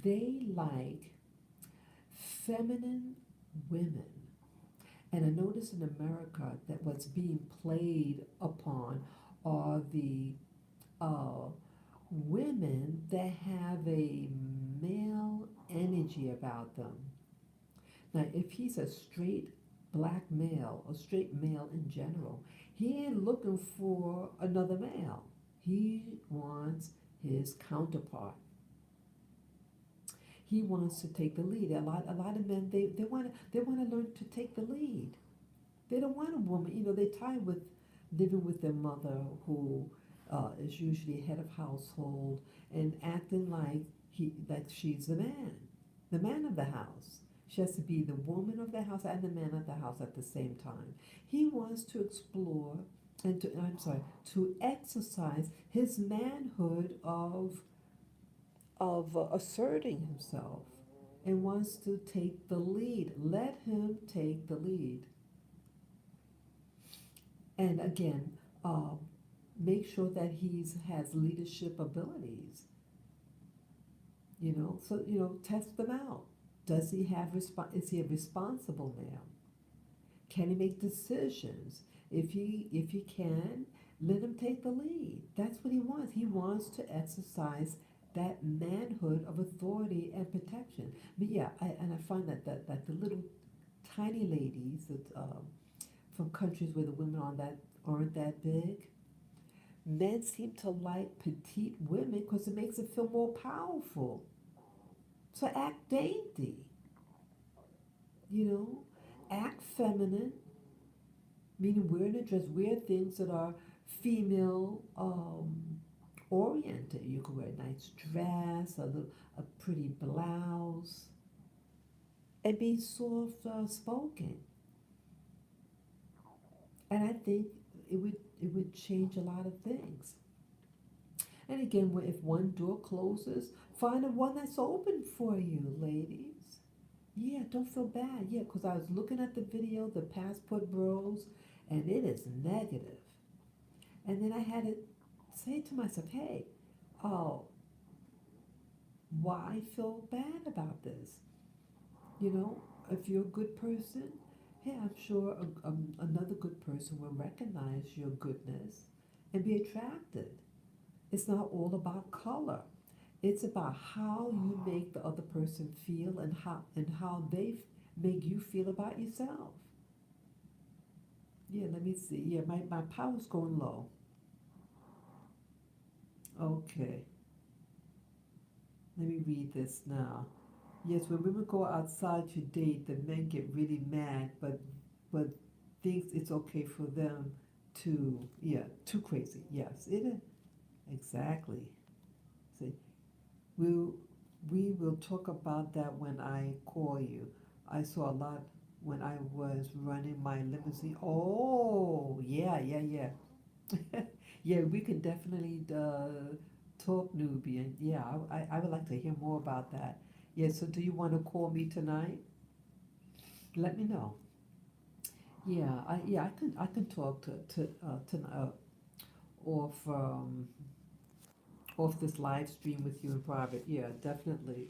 they like feminine women. And I notice in America that what's being played upon are the women that have a male energy about them. Now, if he's a straight black male, a straight male in general, he ain't looking for another male. He wants his counterpart. He wants to take the lead. A lot of men they want to learn to take the lead. They don't want a woman. They're tired with living with their mother, who is usually head of household, and acting like she's the man of the house. She has to be the woman of the house and the man of the house at the same time. He wants to explore and to, I'm sorry, to exercise his manhood of asserting himself, and wants to take the lead. Let him take the lead. And again, um, make sure that he's has leadership abilities. So test them out. Does he have Is he a responsible man? Can he make decisions? If he can, let him take the lead. That's what he wants. He wants to exercise that manhood of authority and protection. But yeah, and I find that the little tiny ladies that from countries where the women aren't that big, men seem to like petite women because it makes it feel more powerful. So act dainty, you know, act feminine, meaning wearing a dress, wear things that are female oriented. You could wear a nice dress, a pretty blouse, and be soft spoken. And I think it would change a lot of things. And again, if one door closes, find a one that's open for you, ladies. Yeah, don't feel bad. Yeah, because I was looking at the video, the Passport Bros, and it is negative. And then I had to say to myself, hey, oh, why feel bad about this? You know, if you're a good person, hey, I'm sure another good person will recognize your goodness and be attracted. It's not all about color. It's about how you make the other person feel, and how they make you feel about yourself. Yeah, let me see. Yeah, my power's going low. Okay, let me read this now. Yes, when women go outside to date, the men get really mad, but thinks it's okay for them to, yeah, too crazy. Yes, it is. Exactly. See, we'll, we will talk about that when I call you. I saw a lot when I was running my limousine. Oh, yeah, yeah, yeah. Yeah, we can definitely talk, Nubian. Yeah, I would like to hear more about that. Yeah, so do you want to call me tonight? Let me know. I can talk off off this live stream with you in private. Yeah, definitely.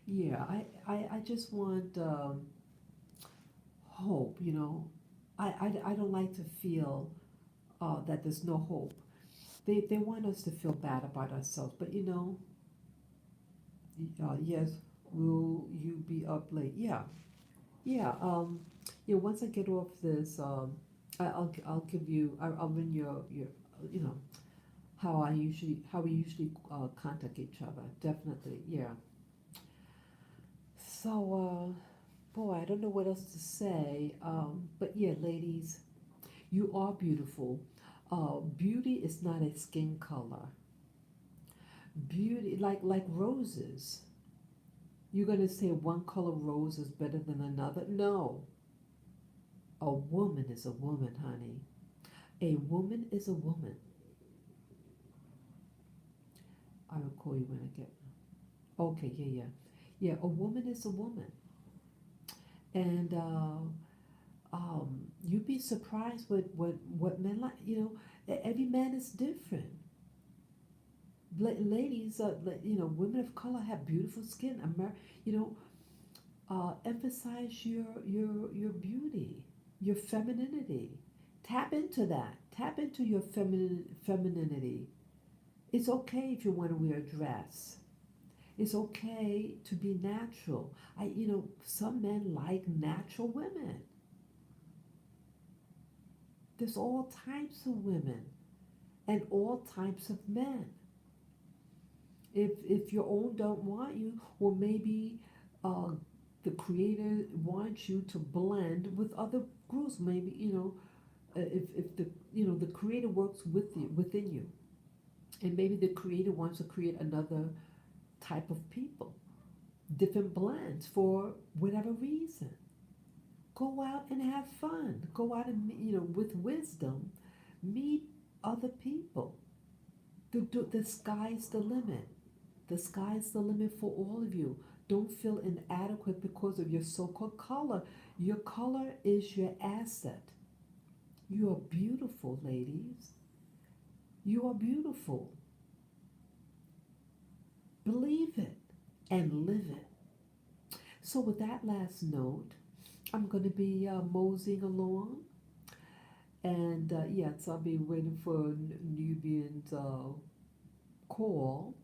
Yeah, I just want hope. I don't like to feel that there's no hope. They want us to feel bad about ourselves, but yes, will you be up late? Yeah, yeah. Once I get off this, I'll give you. I'll bring your you know how we usually contact each other. Definitely, yeah. So, boy, I don't know what else to say. But yeah, ladies, you are beautiful. Beauty is not a skin color. Beauty, like roses. You're gonna say one color rose is better than another? No. A woman is a woman, honey. A woman is a woman. I will call you when I get. Okay, yeah, yeah, yeah. A woman is a woman, and you'd be surprised what men like. Every man is different. Ladies, women of color have beautiful skin. You know, emphasize your beauty, your femininity. Tap into that. Tap into your femininity. It's okay if you want to wear a dress. It's okay to be natural. Some men like natural women. There's all types of women and all types of men. If your own don't want you, well, maybe uh, the creator wants you to blend with other groups. Maybe if the the Creator works with you, within you, and maybe the Creator wants to create another type of people, different blends for whatever reason. Go out and have fun. Go out and with wisdom, meet other people. The sky's the limit. The sky's the limit for all of you. Don't feel inadequate because of your so-called color. Your color is your asset. You are beautiful, ladies. You are beautiful. Believe it and live it. So, with that last note, I'm going to be moseying along. And yes, I'll be waiting for Nubian's call.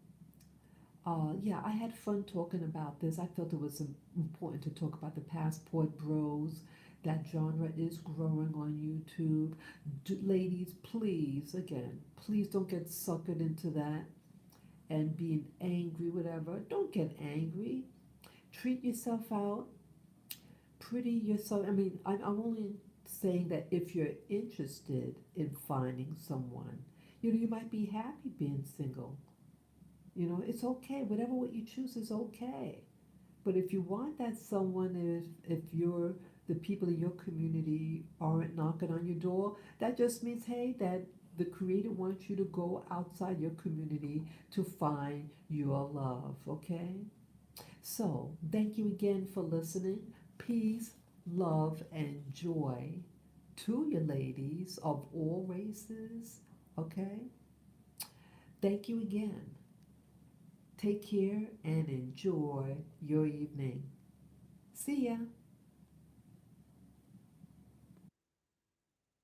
Yeah, I had fun talking about this. I felt it was important to talk about the Passport Bros. That genre is growing on YouTube. Ladies, please, again, please don't get suckered into that and being angry, whatever. Don't get angry. Treat yourself out. Pretty yourself. I mean, I'm only saying that if you're interested in finding someone, you might be happy being single. It's okay. Whatever what you choose is okay. But if you want that someone, if you're the people in your community aren't knocking on your door, that just means, hey, that the Creator wants you to go outside your community to find your love, okay? So, thank you again for listening. Peace, love, and joy to you ladies of all races, okay? Thank you again. Take care and enjoy your evening. See ya.